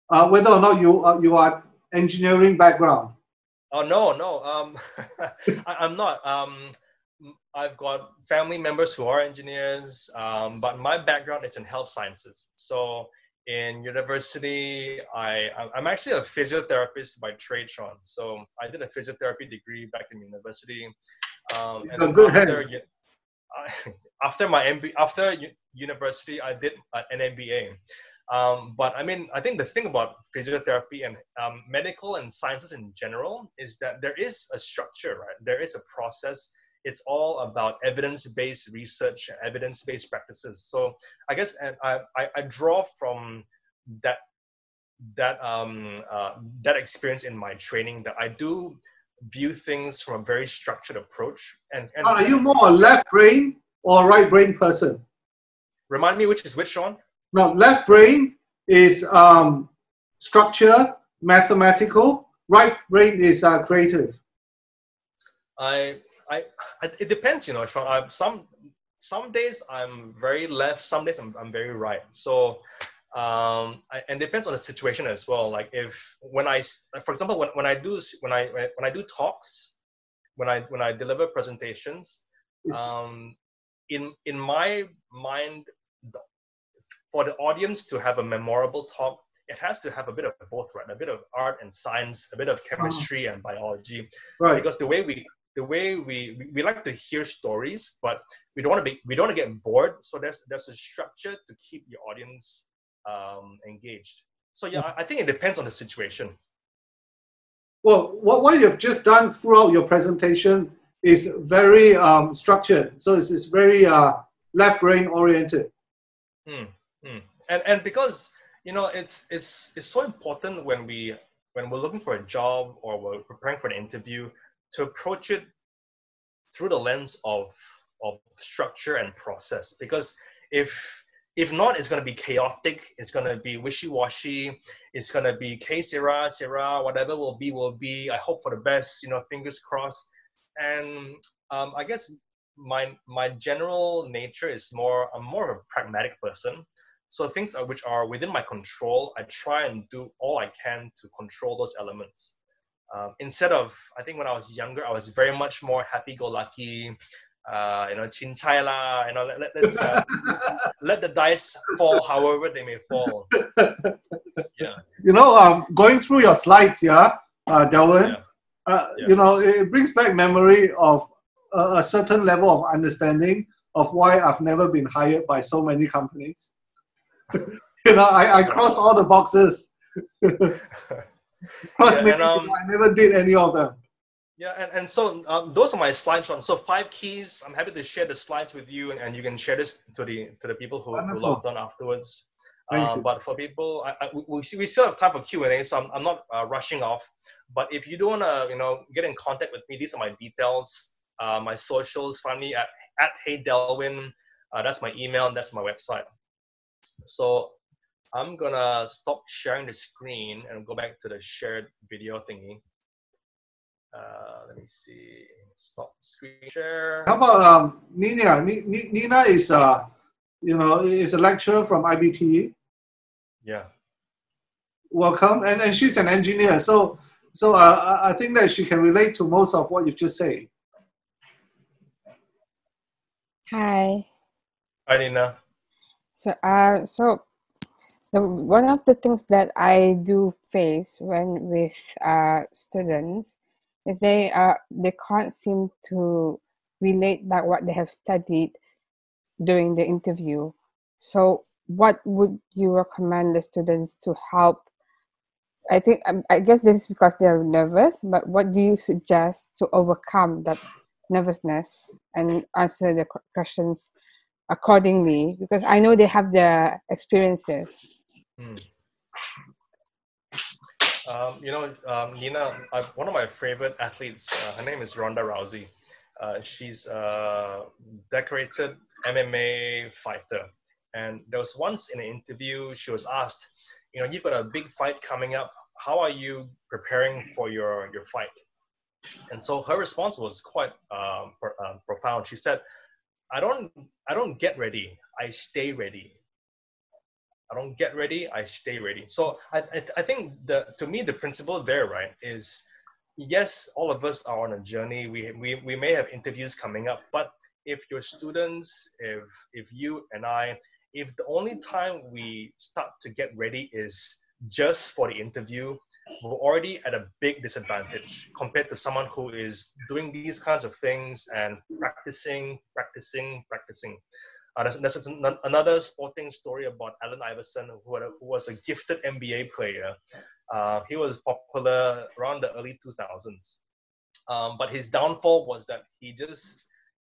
Whether or not you are engineering background. Oh no. I'm not. I've got family members who are engineers, but my background is in health sciences. So in university, I'm actually a physiotherapist by trade, Shaun. So I did a physiotherapy degree back in university. And then after university, I did an MBA. But I mean, I think the thing about physiotherapy and medical and sciences in general is that there is a structure, right? There is a process. It's all about evidence-based research and evidence-based practices. So I guess, and I draw from that experience in my training, that I do view things from a very structured approach. And are you more a left brain or right brain person? Remind me which is which, Shaun? Now, left brain is structure, mathematical. Right brain is creative. It depends, Shaun. Some days I'm very left, some days I'm very right. So, and it depends on the situation as well. Like for example, when I do talks, when I deliver presentations, in my mind, for the audience to have a memorable talk, it has to have a bit of both, right? A bit of art and science, a bit of chemistry and biology. Right. Because the way we like to hear stories, but we don't want to get bored. So there's a structure to keep the audience engaged. So yeah, I think it depends on the situation. Well, what you've just done throughout your presentation is very structured. So it's very left brain oriented. And because it's so important when we're looking for a job or we're preparing for an interview to approach it through the lens of structure and process. Because if not, it's going to be chaotic, it's going to be wishy-washy, it's going to be que sera, whatever will be, I hope for the best, fingers crossed. And I guess my general nature is I'm more of a pragmatic person. So things which are within my control, I try and do all I can to control those elements. Instead of, I think when I was younger, I was very much more happy-go-lucky, chin-chai la, let's let the dice fall however they may fall. Yeah. Going through your slides, Delwin, it brings back memory of a certain level of understanding of why I've never been hired by so many companies. I crossed all the boxes. I never did any of them. Yeah, and so those are my slides, Shaun. So 5 keys. I'm happy to share the slides with you, and you can share this to the people who logged on afterwards. But for people, we still have time for Q&A, so I'm not rushing off. But if you do want to, get in contact with me, these are my details. My socials, find me at Hey Delwin. That's my email and that's my website. So I'm gonna stop sharing the screen and go back to the shared video thingy. Let me see. Stop screen share. How about Nina? Nina is is a lecturer from IBT. Yeah. Welcome, and she's an engineer, so I think that she can relate to most of what you've just said. Hi. Hi, Nina. So one of the things that I do face when with students is they can't seem to relate back what they have studied during the interview. So what would you recommend the students to help? I guess this is because they're nervous, but what do you suggest to overcome that nervousness and answer the questions accordingly? Because I know they have their experiences. Nina, one of my favorite athletes, her name is Ronda Rousey. She's a decorated MMA fighter. And there was once in an interview, she was asked, you've got a big fight coming up. How are you preparing for your fight? And so her response was quite profound. She said, I don't get ready. I stay ready. I don't get ready, I stay ready. So I think to me the principle there, right, is yes, all of us are on a journey. We may have interviews coming up, but if your students, if you and I, if the only time we start to get ready is just for the interview, we're already at a big disadvantage compared to someone who is doing these kinds of things and practicing. There's another sporting story about Allen Iverson, who was a gifted NBA player. He was popular around the early 2000s. But his downfall was that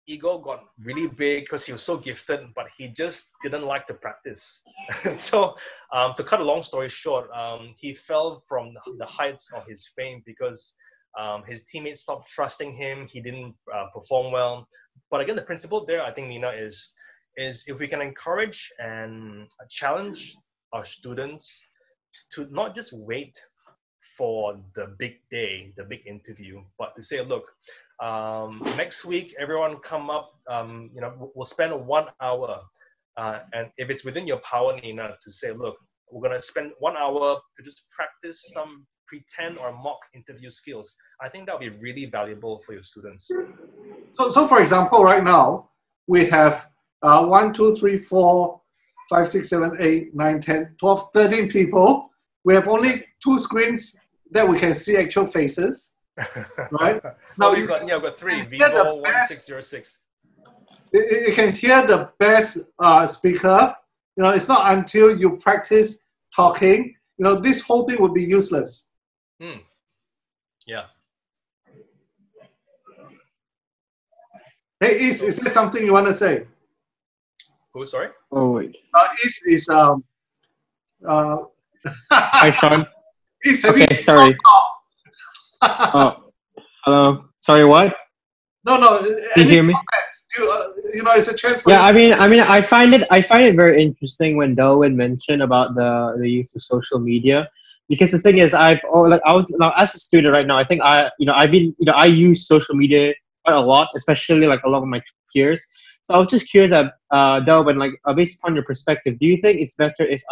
ego got really big because he was so gifted, but he just didn't like to practice. And so to cut a long story short, he fell from the heights of his fame because his teammates stopped trusting him. He didn't perform well. But again, the principle there, I think, Nina, is if we can encourage and challenge our students to not just wait for the big day, the big interview, but to say, look, next week, everyone come up, we'll spend 1 hour. And if it's within your power, Nina, to say, look, we're going to spend 1 hour to just practice some pretend or mock interview skills. I think that'll be really valuable for your students. So for example, right now, we have 1, 2, 3, 4, 5, 6, 7, 8, 9, 10, 12, 13 people. We have only 2 screens that we can see actual faces, right? Now we've got 3, Vivo 1606. You can hear the best speaker. It's not until you practice talking, this whole thing would be useless. Yeah. Hey, is there something you want to say? Who, sorry? Oh, wait. Hi, Sean. Okay, sorry. Hello. Sorry, what? No. Can you hear me? It's a chance for Yeah, I mean, I find it very interesting when Delwin mentioned about the use of social media, because the thing is, as a student right now, I think I use social media quite a lot, especially like along with my peers. So I was just curious, Delwin, based upon your perspective, do you think it's better if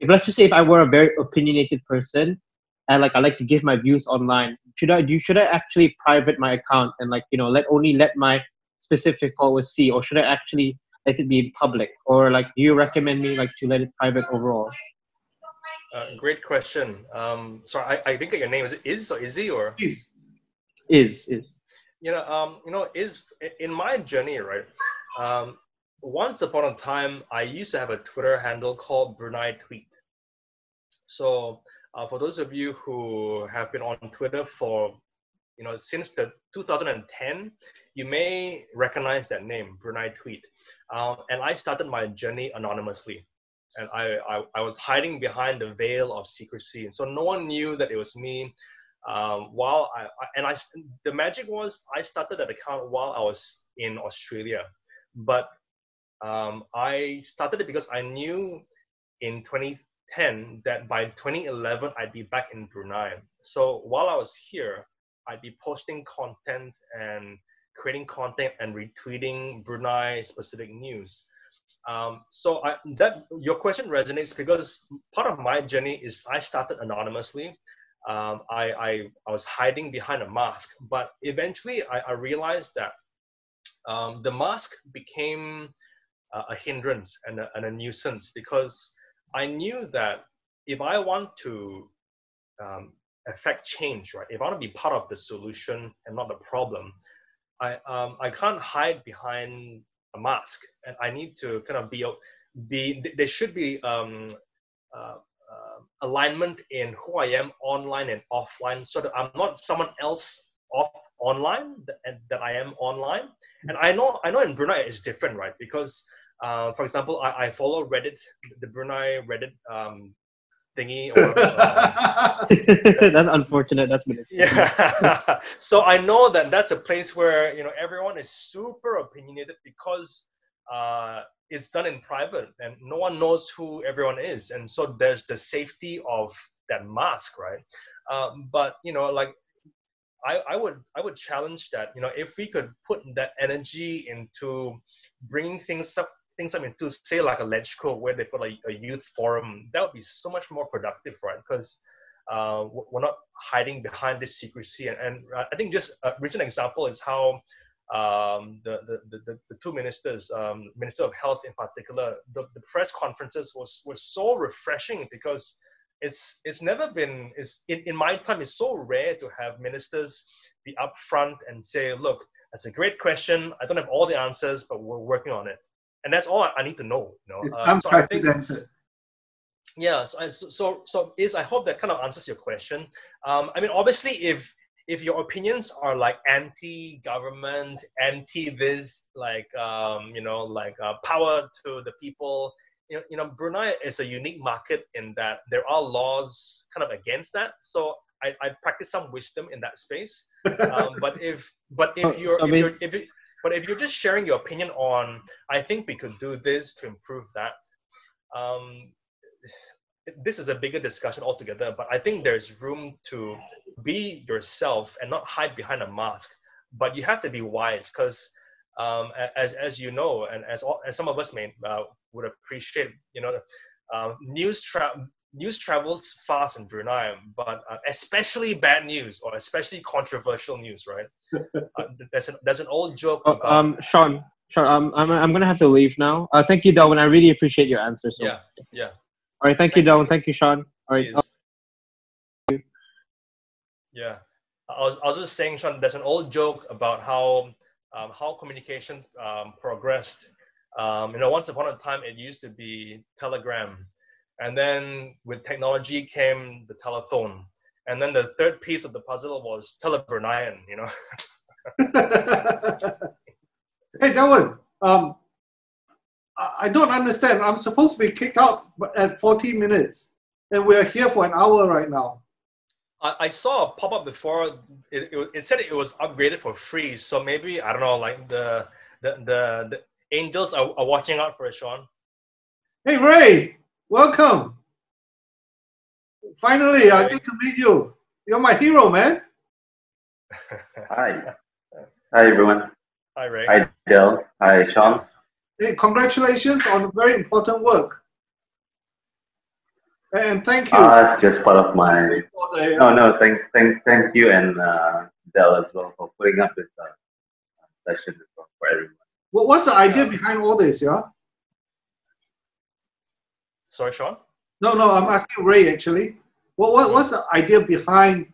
let's just say if I were a very opinionated person and I like to give my views online, should I actually private my account and let my specific followers see, or should I actually let it be public, or do you recommend me to let it private overall? Great question. Sorry, I think your name is or Izzy or Is. Is in my journey, right? Once upon a time, I used to have a Twitter handle called Brunei Tweet. So for those of you who have been on Twitter for since the 2010, you may recognize that name, Brunei Tweet. And I started my journey anonymously. And I was hiding behind the veil of secrecy. And so no one knew that it was me. The magic was I started that account while I was in Australia. But I started it because I knew in 2010 that by 2011 I'd be back in Brunei. So while I was here, I'd be posting content and creating content and retweeting Brunei specific news. So your question resonates because part of my journey is I started anonymously. I was hiding behind a mask, but eventually I realized that the mask became a hindrance and a nuisance because I knew that if I want to affect change, right? If I want to be part of the solution and not the problem, I can't hide behind a mask, and I need to kind of be. There should be alignment in who I am online and offline, so that I'm not someone else online that I am online. And I know in Brunei it's different, right? Because for example, I follow Reddit, the Brunei Reddit thingy. That's unfortunate. That's yeah. So I know that that's a place where everyone is super opinionated because it's done in private and no one knows who everyone is, and so there's the safety of that mask, right? But like I would challenge that if we could put that energy into bringing things up into, say, like a LegCo where they put a youth forum, that would be so much more productive, right? Because we're not hiding behind this secrecy. And I think just a recent example is how the two ministers, Minister of Health in particular, the press conferences were so refreshing because it's never been, in my time, it's so rare to have ministers be upfront and say, look, that's a great question. I don't have all the answers, but we're working on it. And that's all I need to know. It's So unprecedented. I think, yeah. So I hope that kind of answers your question. I mean, obviously, if your opinions are like anti-government, anti-this, like power to the people, Brunei is a unique market in that there are laws kind of against that. So I practice some wisdom in that space. But if you're just sharing your opinion on, I think we could do this to improve that. This is a bigger discussion altogether, but I think there's room to be yourself and not hide behind a mask. But you have to be wise because, as you know, and as some of us would appreciate, news travels fast in Brunei, but especially bad news or especially controversial news, right? There's an old joke about Shaun, I'm gonna have to leave now. Thank you, Delwin. I really appreciate your answer. So. Yeah. All right, thank you, Delwin. Thank you, Shaun. All right. Yeah, I was just saying, Shaun, there's an old joke about how communications progressed. Once upon a time it used to be telegram, and then with technology came the telephone, and then the third piece of the puzzle was Telebruneian. Hey, Delwin. I don't understand. I'm supposed to be kicked out at 40 minutes, and we're here for an hour right now. I saw a pop-up before. It said it was upgraded for free. So maybe, I don't know, like the angels are watching out for us, Shaun. Hey, Ray, welcome. Finally, I get to meet you. You're my hero, man. Hi. Hi, everyone. Hi, Ray. Hi, Del. Hi, Shaun. Hey, congratulations on very important work. And thank you. It's just part of my. No, thank you and Del as well for putting up this session for everyone. What's the idea behind all this, yeah? Sorry, Shaun? No, I'm asking Ray actually. What's the idea behind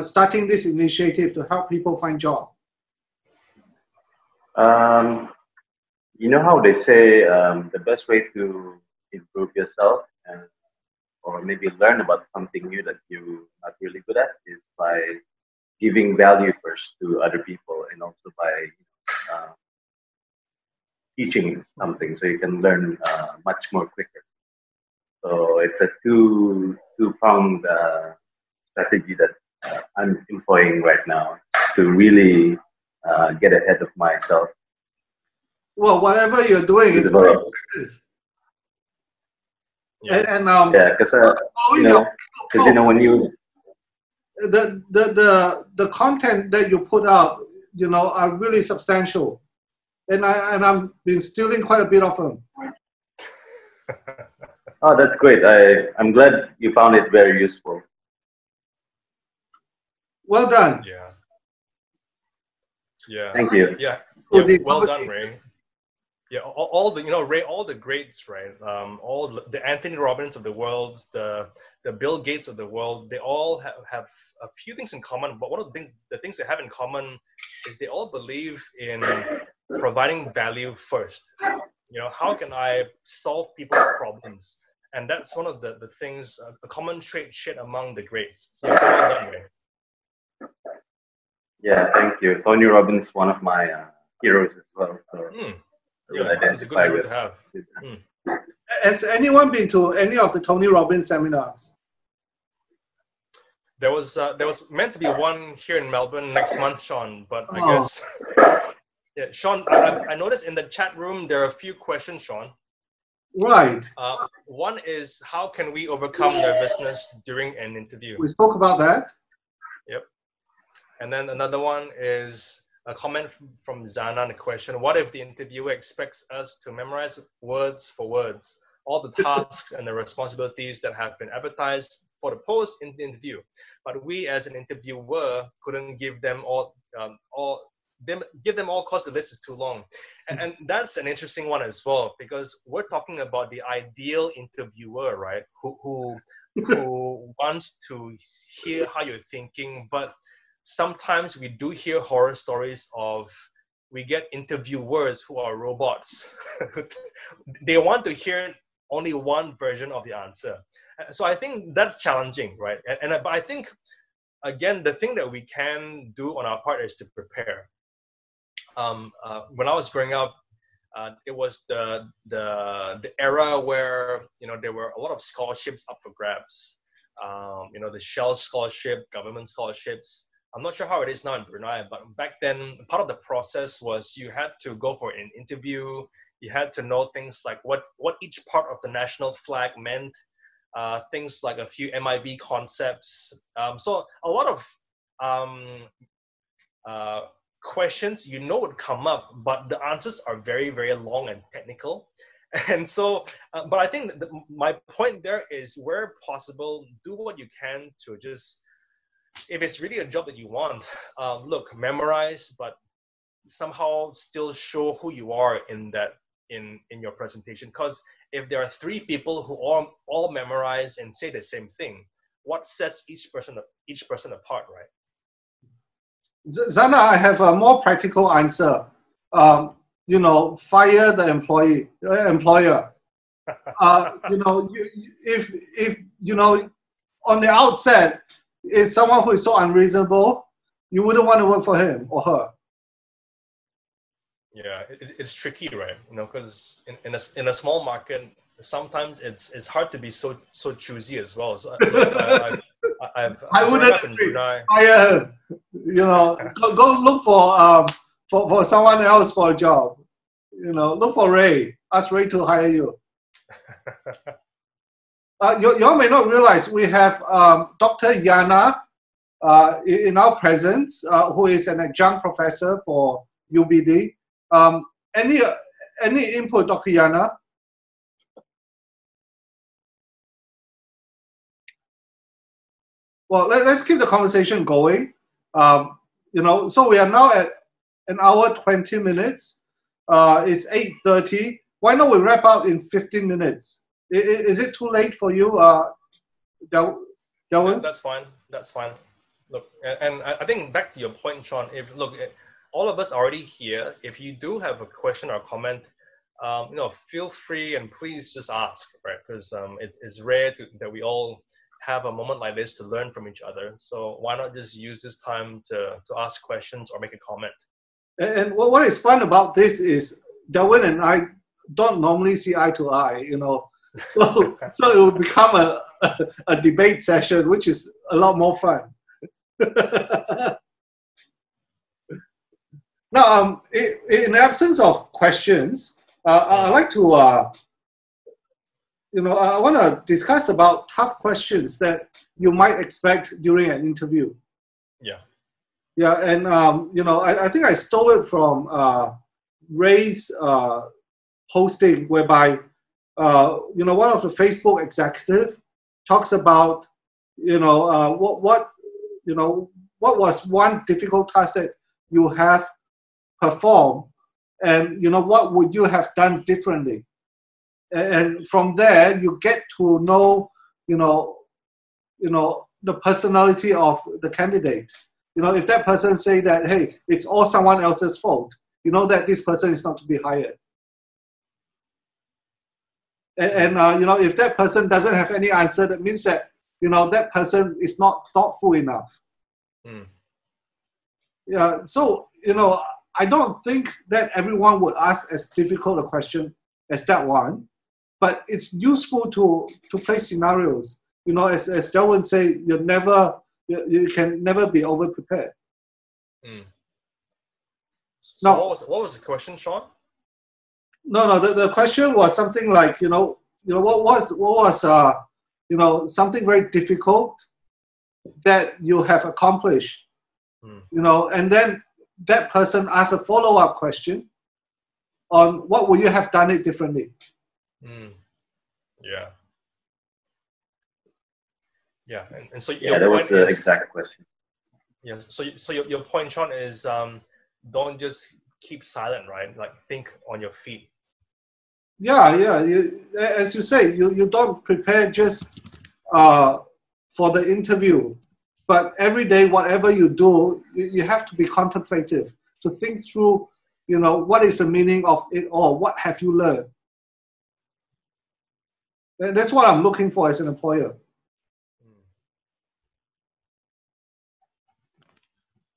starting this initiative to help people find jobs? You know how they say the best way to improve yourself or maybe learn about something new that you're not really good at is by giving value first to other people and also by teaching something so you can learn much more quicker. So it's a two-pronged strategy that I'm employing right now to really get ahead of myself. Well, whatever you're doing is very effective. Yeah. Yeah, because when you the content that you put out, are really substantial, and I've been stealing quite a bit of them. Oh, that's great. I'm glad you found it very useful. Well done. Yeah. Yeah. Thank you. Yeah. So Yeah. Well done, Ray. Yeah, all the Ray, all the greats, right? All the Anthony Robbins of the world, the Bill Gates of the world, they all have a few things in common. But one of the things they have in common is they all believe in providing value first. How can I solve people's problems? And that's one of the things, the common trait shared among the greats. So well done, Ray. Yeah, thank you. Tony Robbins, one of my heroes as well. So. Yeah, it's a good hero to have. Has anyone been to any of the Tony Robbins seminars? There was meant to be one here in Melbourne next month, Shaun, but I guess. Yeah, Shaun, I noticed in the chat room there are a few questions, Shaun. Right. One is, how can we overcome nervousness during an interview? We spoke about that. Yep. And then another one is a comment from Zana and a question: what if the interviewer expects us to memorize words for words all the tasks and the responsibilities that have been advertised for the post in the interview, but we as an interviewer couldn't give them all because the list is too long? And that's an interesting one as well, because we're talking about the ideal interviewer, right? Who wants to hear how you're thinking, but sometimes we do hear horror stories of we get interviewers who are robots. They want to hear only one version of the answer. So I think that's challenging, right? But I think, again, the thing that we can do on our part is to prepare. When I was growing up, it was the era where there were a lot of scholarships up for grabs. The Shell scholarship, government scholarships. I'm not sure how it is now in Brunei, but back then, part of the process was you had to go for an interview. You had to know things like what each part of the national flag meant, things like a few MIB concepts. So a lot of questions would come up, but the answers are very, very long and technical. And so, but I think my point there is, where possible, do what you can to just, if it's really a job that you want, memorize, but somehow still show who you are in your presentation. Because if there are three people who all memorize and say the same thing, what sets each person apart, right? Zana, I have a more practical answer. Fire the employer. If on the outset, if someone who is so unreasonable, you wouldn't want to work for him or her. Yeah, it's tricky, right? Because in a small market, sometimes it's hard to be so choosy as well. So I wouldn't fire him. Go look for someone else for a job. Look for Ray. Ask Ray to hire you. You all may not realize we have Dr. Yana in our presence, who is an adjunct professor for UBD. Any input, Dr. Yana? Well, let's keep the conversation going. So we are now at an hour 20 minutes. It's 8:30. Why not we wrap up in 15 minutes? Is it too late for you, Delwin? That's fine. That's fine. Look, and I think back to your point, Shaun. All of us are already here. If you do have a question or comment, feel free and please just ask, right? Because it's rare that we all have a moment like this to learn from each other. So why not just use this time to ask questions or make a comment? And what is fun about this is Delwin and I don't normally see eye to eye, So it will become a debate session, which is a lot more fun. Now, in the absence of questions, I'd like to I want to discuss about tough questions that you might expect during an interview. Yeah. Yeah, and I think I stole it from Ray's posting, whereby one of the Facebook executive talks about what was one difficult task that you have performed, and what would you have done differently, and from there you get to know the personality of the candidate. If that person say that, hey, it's all someone else's fault, you know that this person is not to be hired. And if that person doesn't have any answer, that means that that person is not thoughtful enough. Yeah. So I don't think that everyone would ask as difficult a question as that one, but it's useful to play scenarios. As Delwin say, you can never be over prepared. So now, what was the question, Shaun? No. The question was something like, what was something very difficult that you have accomplished, and then that person asked a follow-up question on what would you have done it differently. Yeah. Yeah, and so that was the exact question. Yeah, so your point, Shaun, is don't just keep silent, right? Like, think on your feet. Yeah. As you say, you don't prepare just for the interview, but every day, whatever you do, you have to be contemplative, to think through, what is the meaning of it all? What have you learned? And that's what I'm looking for as an employer.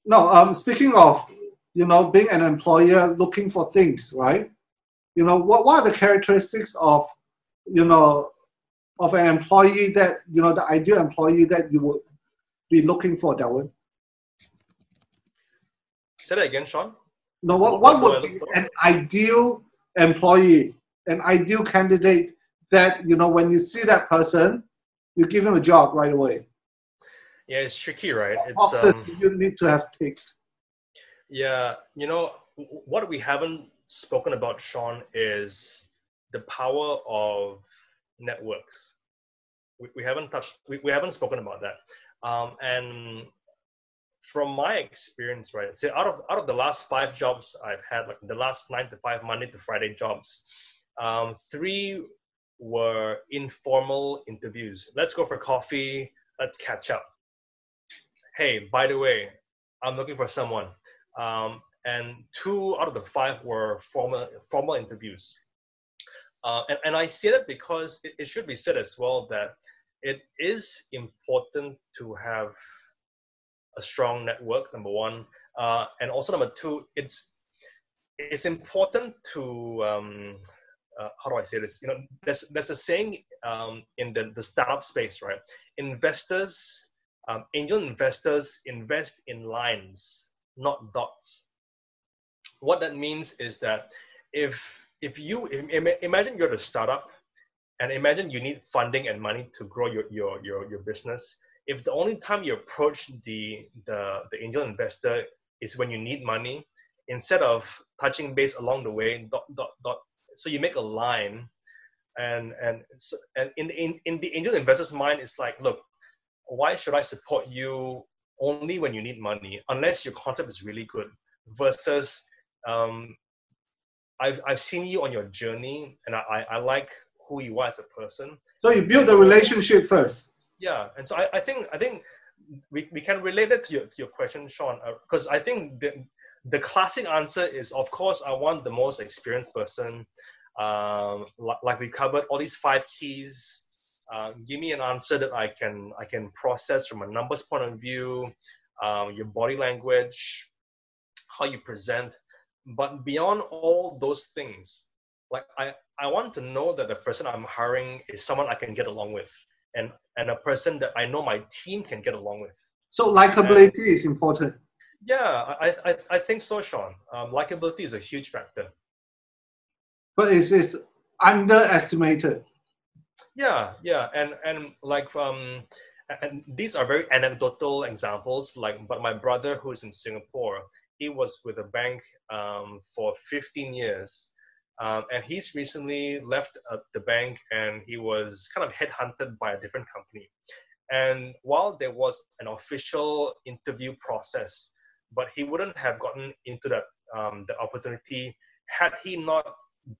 No, speaking of, being an employer looking for things, right? What are the characteristics of, of an employee that, the ideal employee that you would be looking for, Delwin? Say that again, Shaun. No, what would be an ideal employee, an ideal candidate that, when you see that person, you give him a job right away? Yeah, it's tricky, right? You need to have ticked. Yeah, what we haven't spoken about, Shaun, is the power of networks. We haven't spoken about that. And from my experience, right, say out of the last 5 jobs I've had, like the last 9 to 5 Monday to Friday jobs, 3 were informal interviews. Let's go for coffee. Let's catch up. Hey, by the way, I'm looking for someone. And 2 out of the 5 were formal interviews. And I say that because it should be said as well that it is important to have a strong network, number one, and also number 2, it's important to how do I say this? There's a saying in the startup space, right? Investors, angel investors invest in lines, not dots. What that means is that if you imagine you're the startup, and imagine you need funding and money to grow your business. If the only time you approach the angel investor is when you need money, instead of touching base along the way, dot, so you make a line, and in the angel investor's mind, it's like, look, why should I support you only when you need money, unless your concept is really good, versus I've seen you on your journey, and I like who you are as a person. So you build the relationship first. Yeah, and so I think we can relate it to your question, Shaun, because I think the classic answer is, of course, I want the most experienced person. Like we covered all these 5 keys. Give me an answer that I can process from a numbers point of view, your body language, how you present. But beyond all those things, like I want to know that the person I'm hiring is someone I can get along with, and a person that I know my team can get along with. So likability is important. Yeah, I think so, Shaun. Likability is a huge factor. But it's underestimated. Yeah, and like and these are very anecdotal examples. Like, but my brother who's in Singapore, he was with a bank for 15 years, and he's recently left the bank, and he was kind of headhunted by a different company. And while there was an official interview process, but he wouldn't have gotten into that the opportunity had he not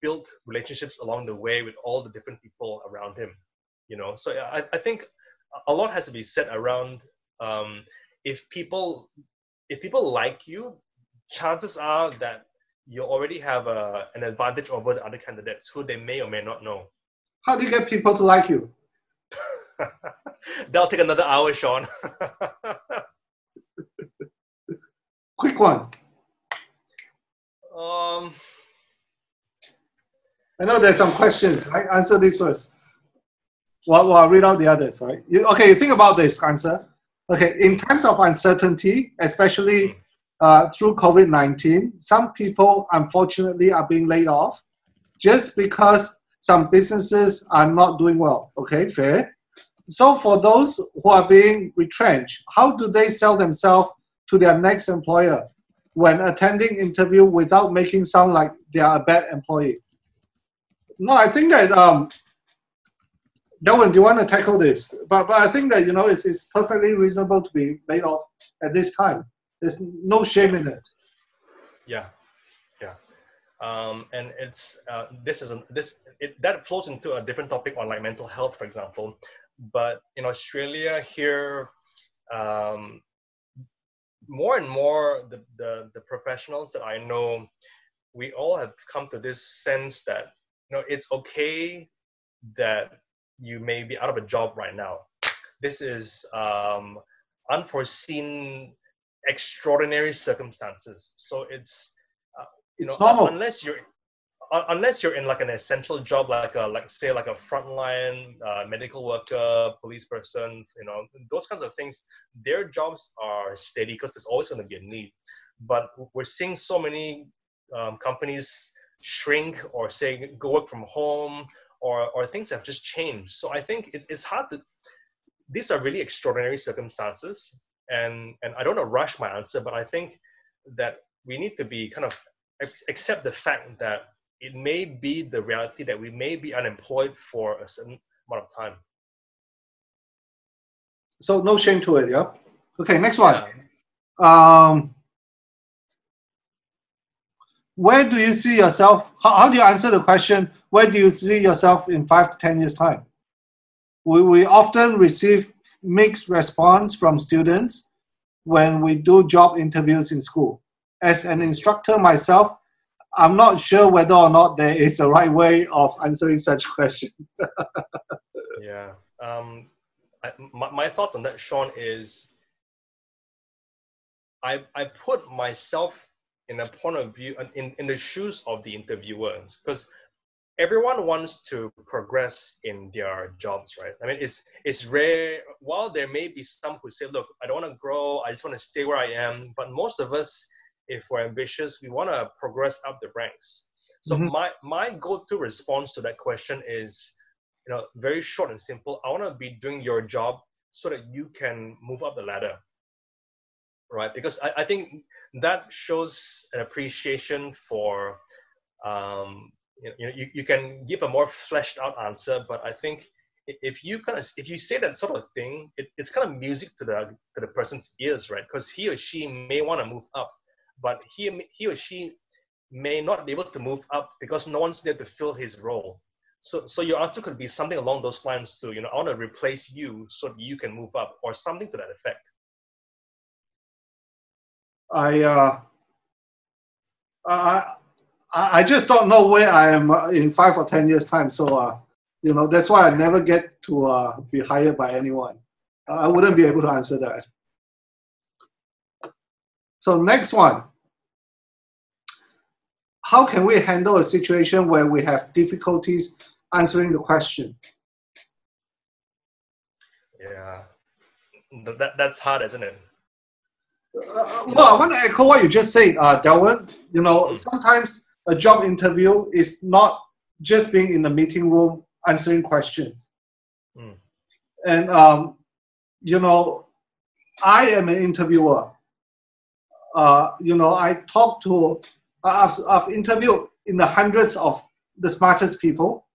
built relationships along the way with all the different people around him. You know, so I think a lot has to be said around um, if people if people like you, chances are that you already have an advantage over the other candidates who they may or may not know. How do you get people to like you? That'll take another hour, Shaun. Quick one. um, I know there's some questions, right? Answer this first. Well, I'll read out the others, right? You think about this answer. Okay, in times of uncertainty, especially through COVID-19, some people, unfortunately, are being laid off just because some businesses are not doing well. Okay, fair. So for those who are being retrenched, how do they sell themselves to their next employer when attending interview without making sound like they are a bad employee? No, I think that Delwin, do you want to tackle this? But I think that it's perfectly reasonable to be laid off at this time. There's no shame in it. Yeah, yeah. And it's that flows into a different topic on like mental health, for example. But in Australia here, more and more the professionals that I know, we all have come to this sense that it's okay that you may be out of a job right now. This is unforeseen, extraordinary circumstances. So it's it's normal. unless you're in like an essential job, like a frontline medical worker, police person, those kinds of things. Their jobs are steady because there's always going to be a need. But we're seeing so many companies shrink or say go work from home, or things have just changed. So I think it's hard to. These are really extraordinary circumstances, and I don't want to rush my answer, but I think that we need to be kind of accept the fact that it may be the reality that we may be unemployed for a certain amount of time. So no shame to it, yeah? Okay, next one. Yeah. Where do you see yourself? How do you answer the question, where do you see yourself in 5 to 10 years' time? We often receive mixed response from students when we do job interviews in school. As an instructor myself, I'm not sure whether or not there is a right way of answering such question. Yeah. My thought on that, Shaun, is I put myself in a point of view, in the shoes of the interviewers, because everyone wants to progress in their jobs, right? I mean, it's rare. While there may be some who say, look, I don't want to grow, I just want to stay where I am. But most of us, if we're ambitious, we want to progress up the ranks. So my go-to response to that question is, very short and simple. I want to be doing your job so that you can move up the ladder, right? Because I think that shows an appreciation for, you can give a more fleshed out answer, but I think if you say that sort of thing, it's kind of music to the person's ears, right? Because he or she may want to move up, but he or she may not be able to move up because no one's there to fill his role. So your answer could be something along those lines too. I want to replace you so that you can move up, or something to that effect. I just don't know where I am in 5 or 10 years' time. So, that's why I never get to be hired by anyone. I wouldn't be able to answer that. So next one. How can we handle a situation where we have difficulties answering the question? Yeah, that's hard, isn't it? Well, I want to echo what you just said, Delwin. Sometimes a job interview is not just being in the meeting room answering questions. Mm. And you know, I am an interviewer. You know, I talk to, I've interviewed in the hundreds of the smartest people.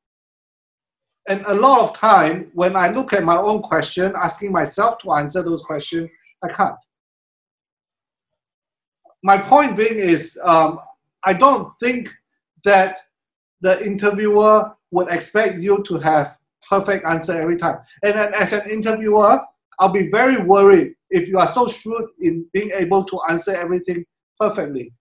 And a lot of time when I look at my own question, asking myself to answer those questions, I can't. My point being is, I don't think that the interviewer would expect you to have perfect answer every time. And then as an interviewer, I'll be very worried if you are so shrewd in being able to answer everything perfectly.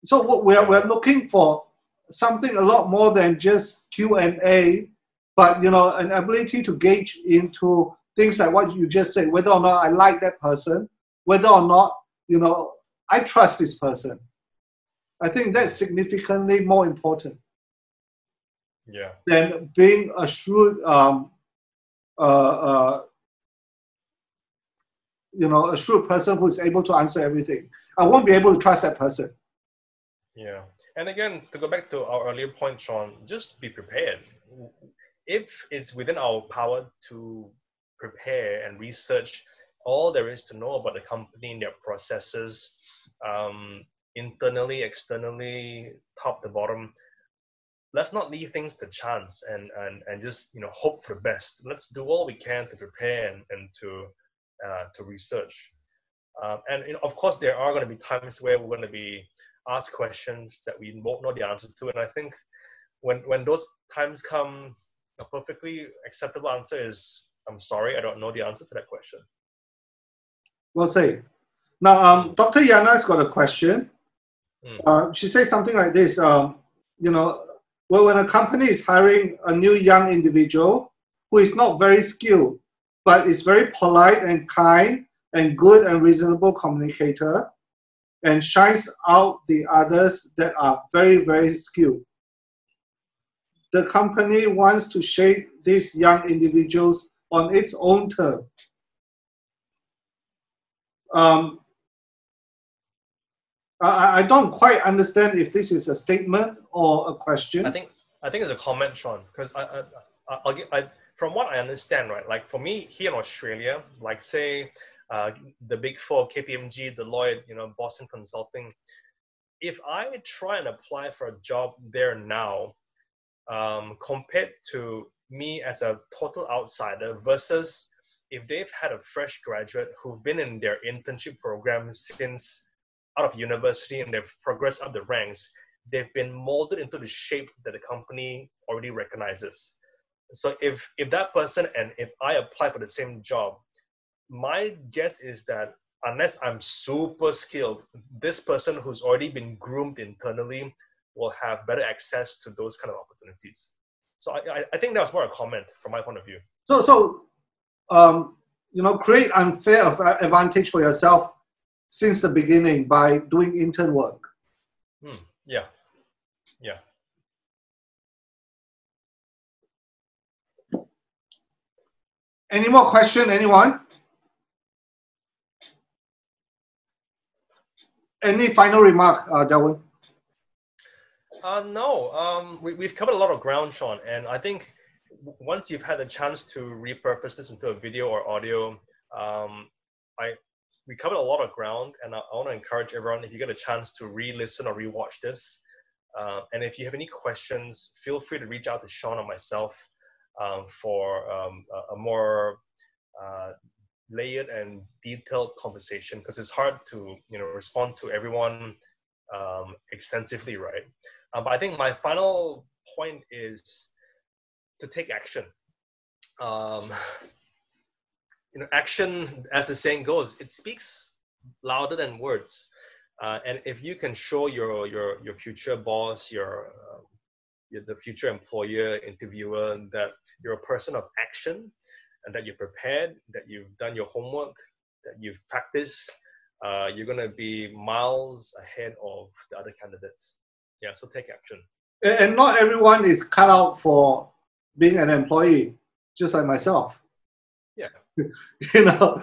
So what we're looking for something a lot more than just Q&A, but you know, an ability to gauge into things like what you just said, whether or not I like that person, whether or not, you know, I trust this person. I think that's significantly more important. Yeah. Than being a shrewd, you know, a shrewd person who is able to answer everything. I won't be able to trust that person. Yeah. And again, to go back to our earlier point, Shaun, just be prepared. If it's within our power to prepare and research all there is to know about the company and their processes, internally, externally, top to bottom, let's not leave things to chance and just, you know, hope for the best. Let's do all we can to prepare and to research. And you know, of course, there are going to be times where we're going to be asked questions that we won't know the answer to. And I think when those times come, a perfectly acceptable answer is, I'm sorry, I don't know the answer to that question. Well said. Now, Dr. Yana's got a question. She says something like this, you know, well, when a company is hiring a new young individual who is not very skilled, but is very polite and kind and good and reasonable communicator and shines out the others that are very, very skilled. The company wants to shape these young individuals on its own terms. I don't quite understand if this is a statement or a question. I think it's a comment, Shaun, because from what I understand, right, like for me here in Australia, like say the big four, KPMG, Deloitte, you know, Boston Consulting, if I try and apply for a job there now, compared to me as a total outsider versus if they've had a fresh graduate who've been in their internship program since out of university and they've progressed up the ranks, they've been molded into the shape that the company already recognizes. So if that person and if I apply for the same job, my guess is that unless I'm super skilled, this person who's already been groomed internally will have better access to those kind of opportunities. So I think that was more a comment from my point of view. So you know, create unfair advantage for yourself since the beginning by doing intern work. Yeah. Any more question, anyone? Any final remark, Delwin? No, we've covered a lot of ground, Shaun, and I think once you've had a chance to repurpose this into a video or audio, we covered a lot of ground, and I want to encourage everyone, if you get a chance to re-listen or re-watch this, and if you have any questions, feel free to reach out to Shaun or myself for a more layered and detailed conversation, because it's hard to, you know, respond to everyone extensively, right? But I think my final point is to take action. You know, action, as the saying goes, it speaks louder than words. And if you can show your future boss, the future employer, interviewer, that you're a person of action, and that you're prepared, that you've done your homework, that you've practiced, you're going to be miles ahead of the other candidates. Yeah, so take action. And not everyone is cut out for being an employee, just like myself. Yeah. You know,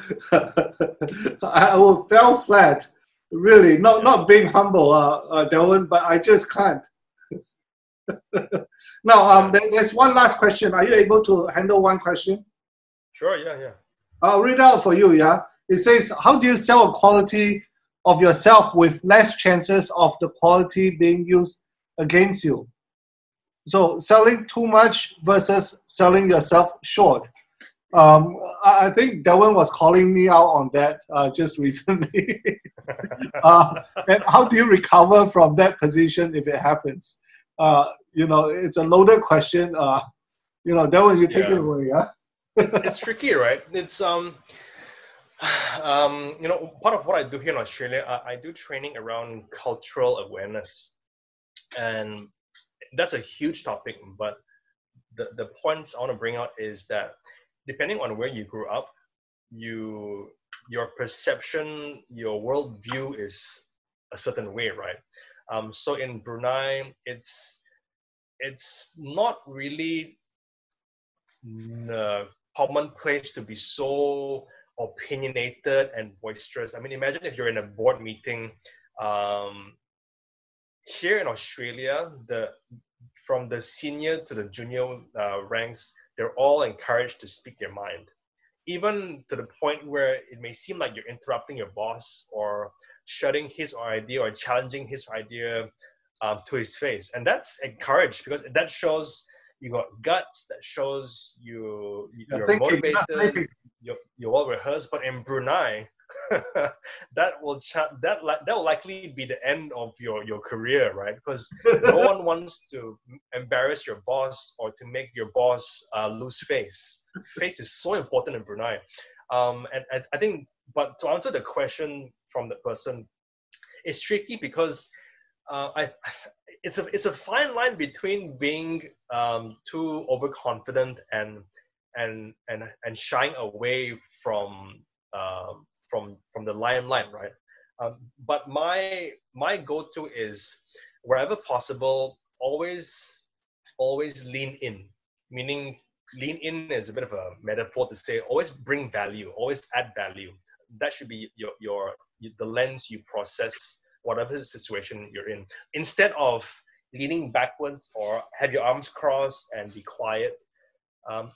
I will fell flat, really, not being humble, Delwin, but I just can't. Now, there's one last question. Are you able to handle one question? Sure, yeah. I'll read out for you, yeah? It says, how do you sell a quality of yourself with less chances of the quality being used against you? So selling too much versus selling yourself short. I think Delwin was calling me out on that just recently. And how do you recover from that position if it happens? It's a loaded question. Delwin, you take it away, yeah? It's tricky, right? It's part of what I do here in Australia, I do training around cultural awareness, and that's a huge topic. But the points I want to bring out is that depending on where you grew up, your perception, your worldview is a certain way, right? So in Brunei, it's not really commonplace to be so opinionated and boisterous. I mean, imagine if you're in a board meeting. Here in Australia, from the senior to the junior ranks, they're all encouraged to speak their mind, even to the point where it may seem like you're interrupting your boss or shutting his or idea or challenging his idea to his face. And that's encouraged because that shows you got guts, that shows you're motivated, you're well rehearsed. But in Brunei, that will likely be the end of your career, right? Because no one wants to embarrass your boss or to make your boss lose face. Face is so important in Brunei, and I think. But to answer the question from the person, it's tricky because it's a fine line between being too overconfident and shying away from the limelight, right? But my go-to is wherever possible, always lean in. Meaning, lean in is a bit of a metaphor to say always bring value, always add value. That should be the lens you process whatever situation you're in. Instead of leaning backwards or have your arms crossed and be quiet,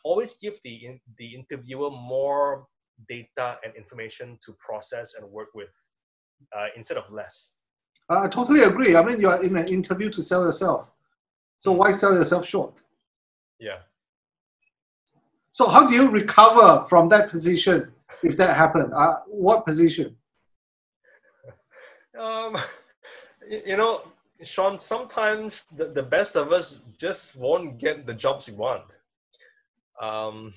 always give the interviewer more data and information to process and work with instead of less. I totally agree. I mean, you are in an interview to sell yourself. So why sell yourself short? Yeah. So how do you recover from that position if that happened? What position? Shaun, sometimes the best of us just won't get the jobs we want. And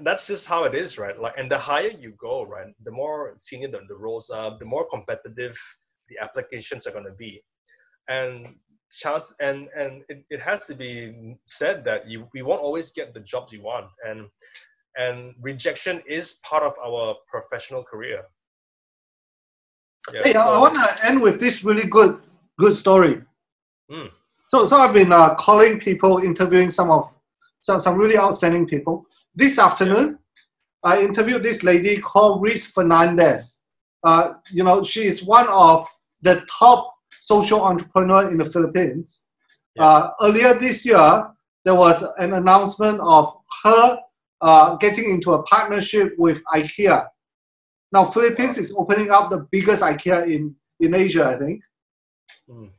that's just how it is, right? Like, and the higher you go, right, the more senior the roles are, the more competitive the applications are going to be, and it has to be said that we won't always get the jobs you want, and rejection is part of our professional career. Yeah, hey, I want to end with this really good story. So I've been calling people, interviewing some really outstanding people. This afternoon, I interviewed this lady called Reese Fernandez. She is one of the top social entrepreneurs in the Philippines. Earlier this year, there was an announcement of her getting into a partnership with IKEA. Now, Philippines is opening up the biggest IKEA in Asia, I think.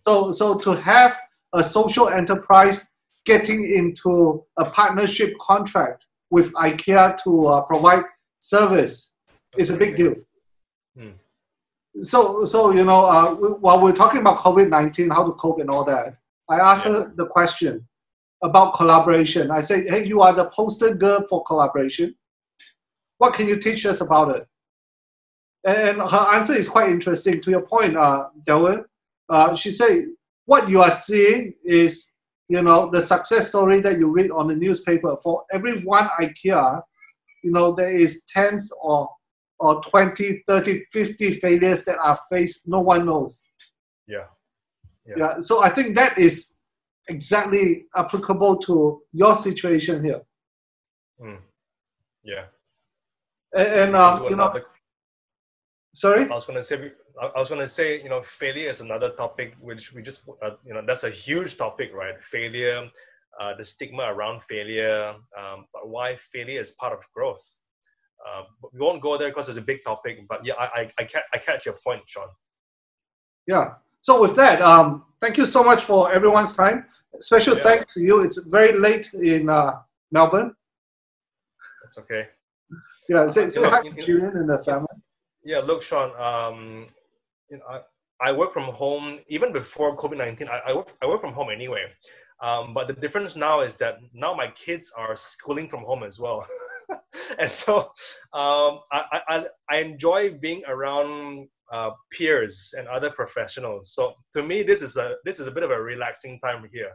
So to have a social enterprise getting into a partnership contract with IKEA to provide service is a big deal. So while we're talking about COVID-19, how to cope and all that, I asked her the question about collaboration. I said, hey, you are the poster girl for collaboration. What can you teach us about it? And her answer is quite interesting. To your point, Delwin, she said, what you are seeing is, the success story that you read on the newspaper. For every one IKEA, there is tens or 20, 30, 50 failures that are faced. No one knows. Yeah. So I think that is exactly applicable to your situation here. Sorry? I was going to say, you know, failure is another topic which we just, you know, that's a huge topic, right? Failure, the stigma around failure, but why failure is part of growth. But we won't go there because it's a big topic. But yeah, I catch your point, Shaun. Yeah. So with that, thank you so much for everyone's time. Special thanks to you. It's very late in Melbourne. That's okay. Yeah. Say hi to Julian and the family. Yeah. Look, Shaun. You know, I work from home even before COVID-19. I work from home anyway. But the difference now is that now my kids are schooling from home as well. And so I enjoy being around peers and other professionals. So to me, this is a bit of a relaxing time here,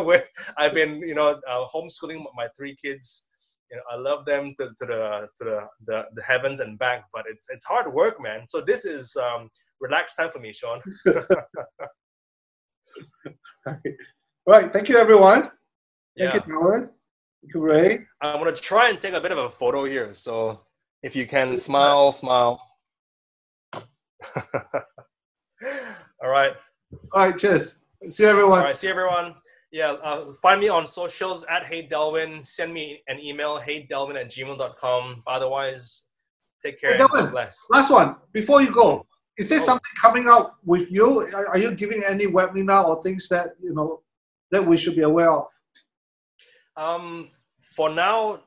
where I've been, you know, homeschooling my 3 kids. You know, I love them to the heavens and back, but it's hard work, man. So this is relaxed time for me, Shaun. Right. Thank you, everyone. Yeah. Thank you, Delwin. Thank you, Ray. I'm gonna try and take a bit of a photo here. So if you can smile. All right. All right. Cheers. See you, everyone. All right. See you, everyone. Yeah. Find me on socials at HeyDelwin. Send me an email, heydelwin@gmail.com. Otherwise, take care. Hey, Delwin, bless. last one. Before you go, is there Oh. something coming up with you? Are you giving any webinar or things that, you know, that we should be aware of? For now,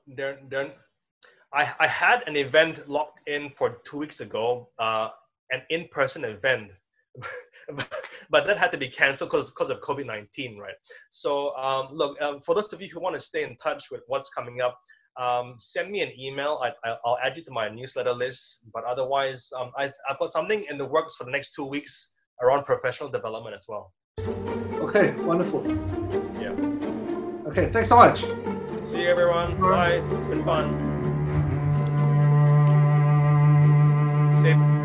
I had an event locked in for 2 weeks ago, an in-person event, but that had to be canceled because of COVID-19, right? So look, for those of you who want to stay in touch with what's coming up, send me an email. I'll add you to my newsletter list. But otherwise, I've got something in the works for the next 2 weeks around professional development as well. Okay, wonderful. Yeah. Okay, thanks so much. See you, everyone. Bye. It's been fun. Safe.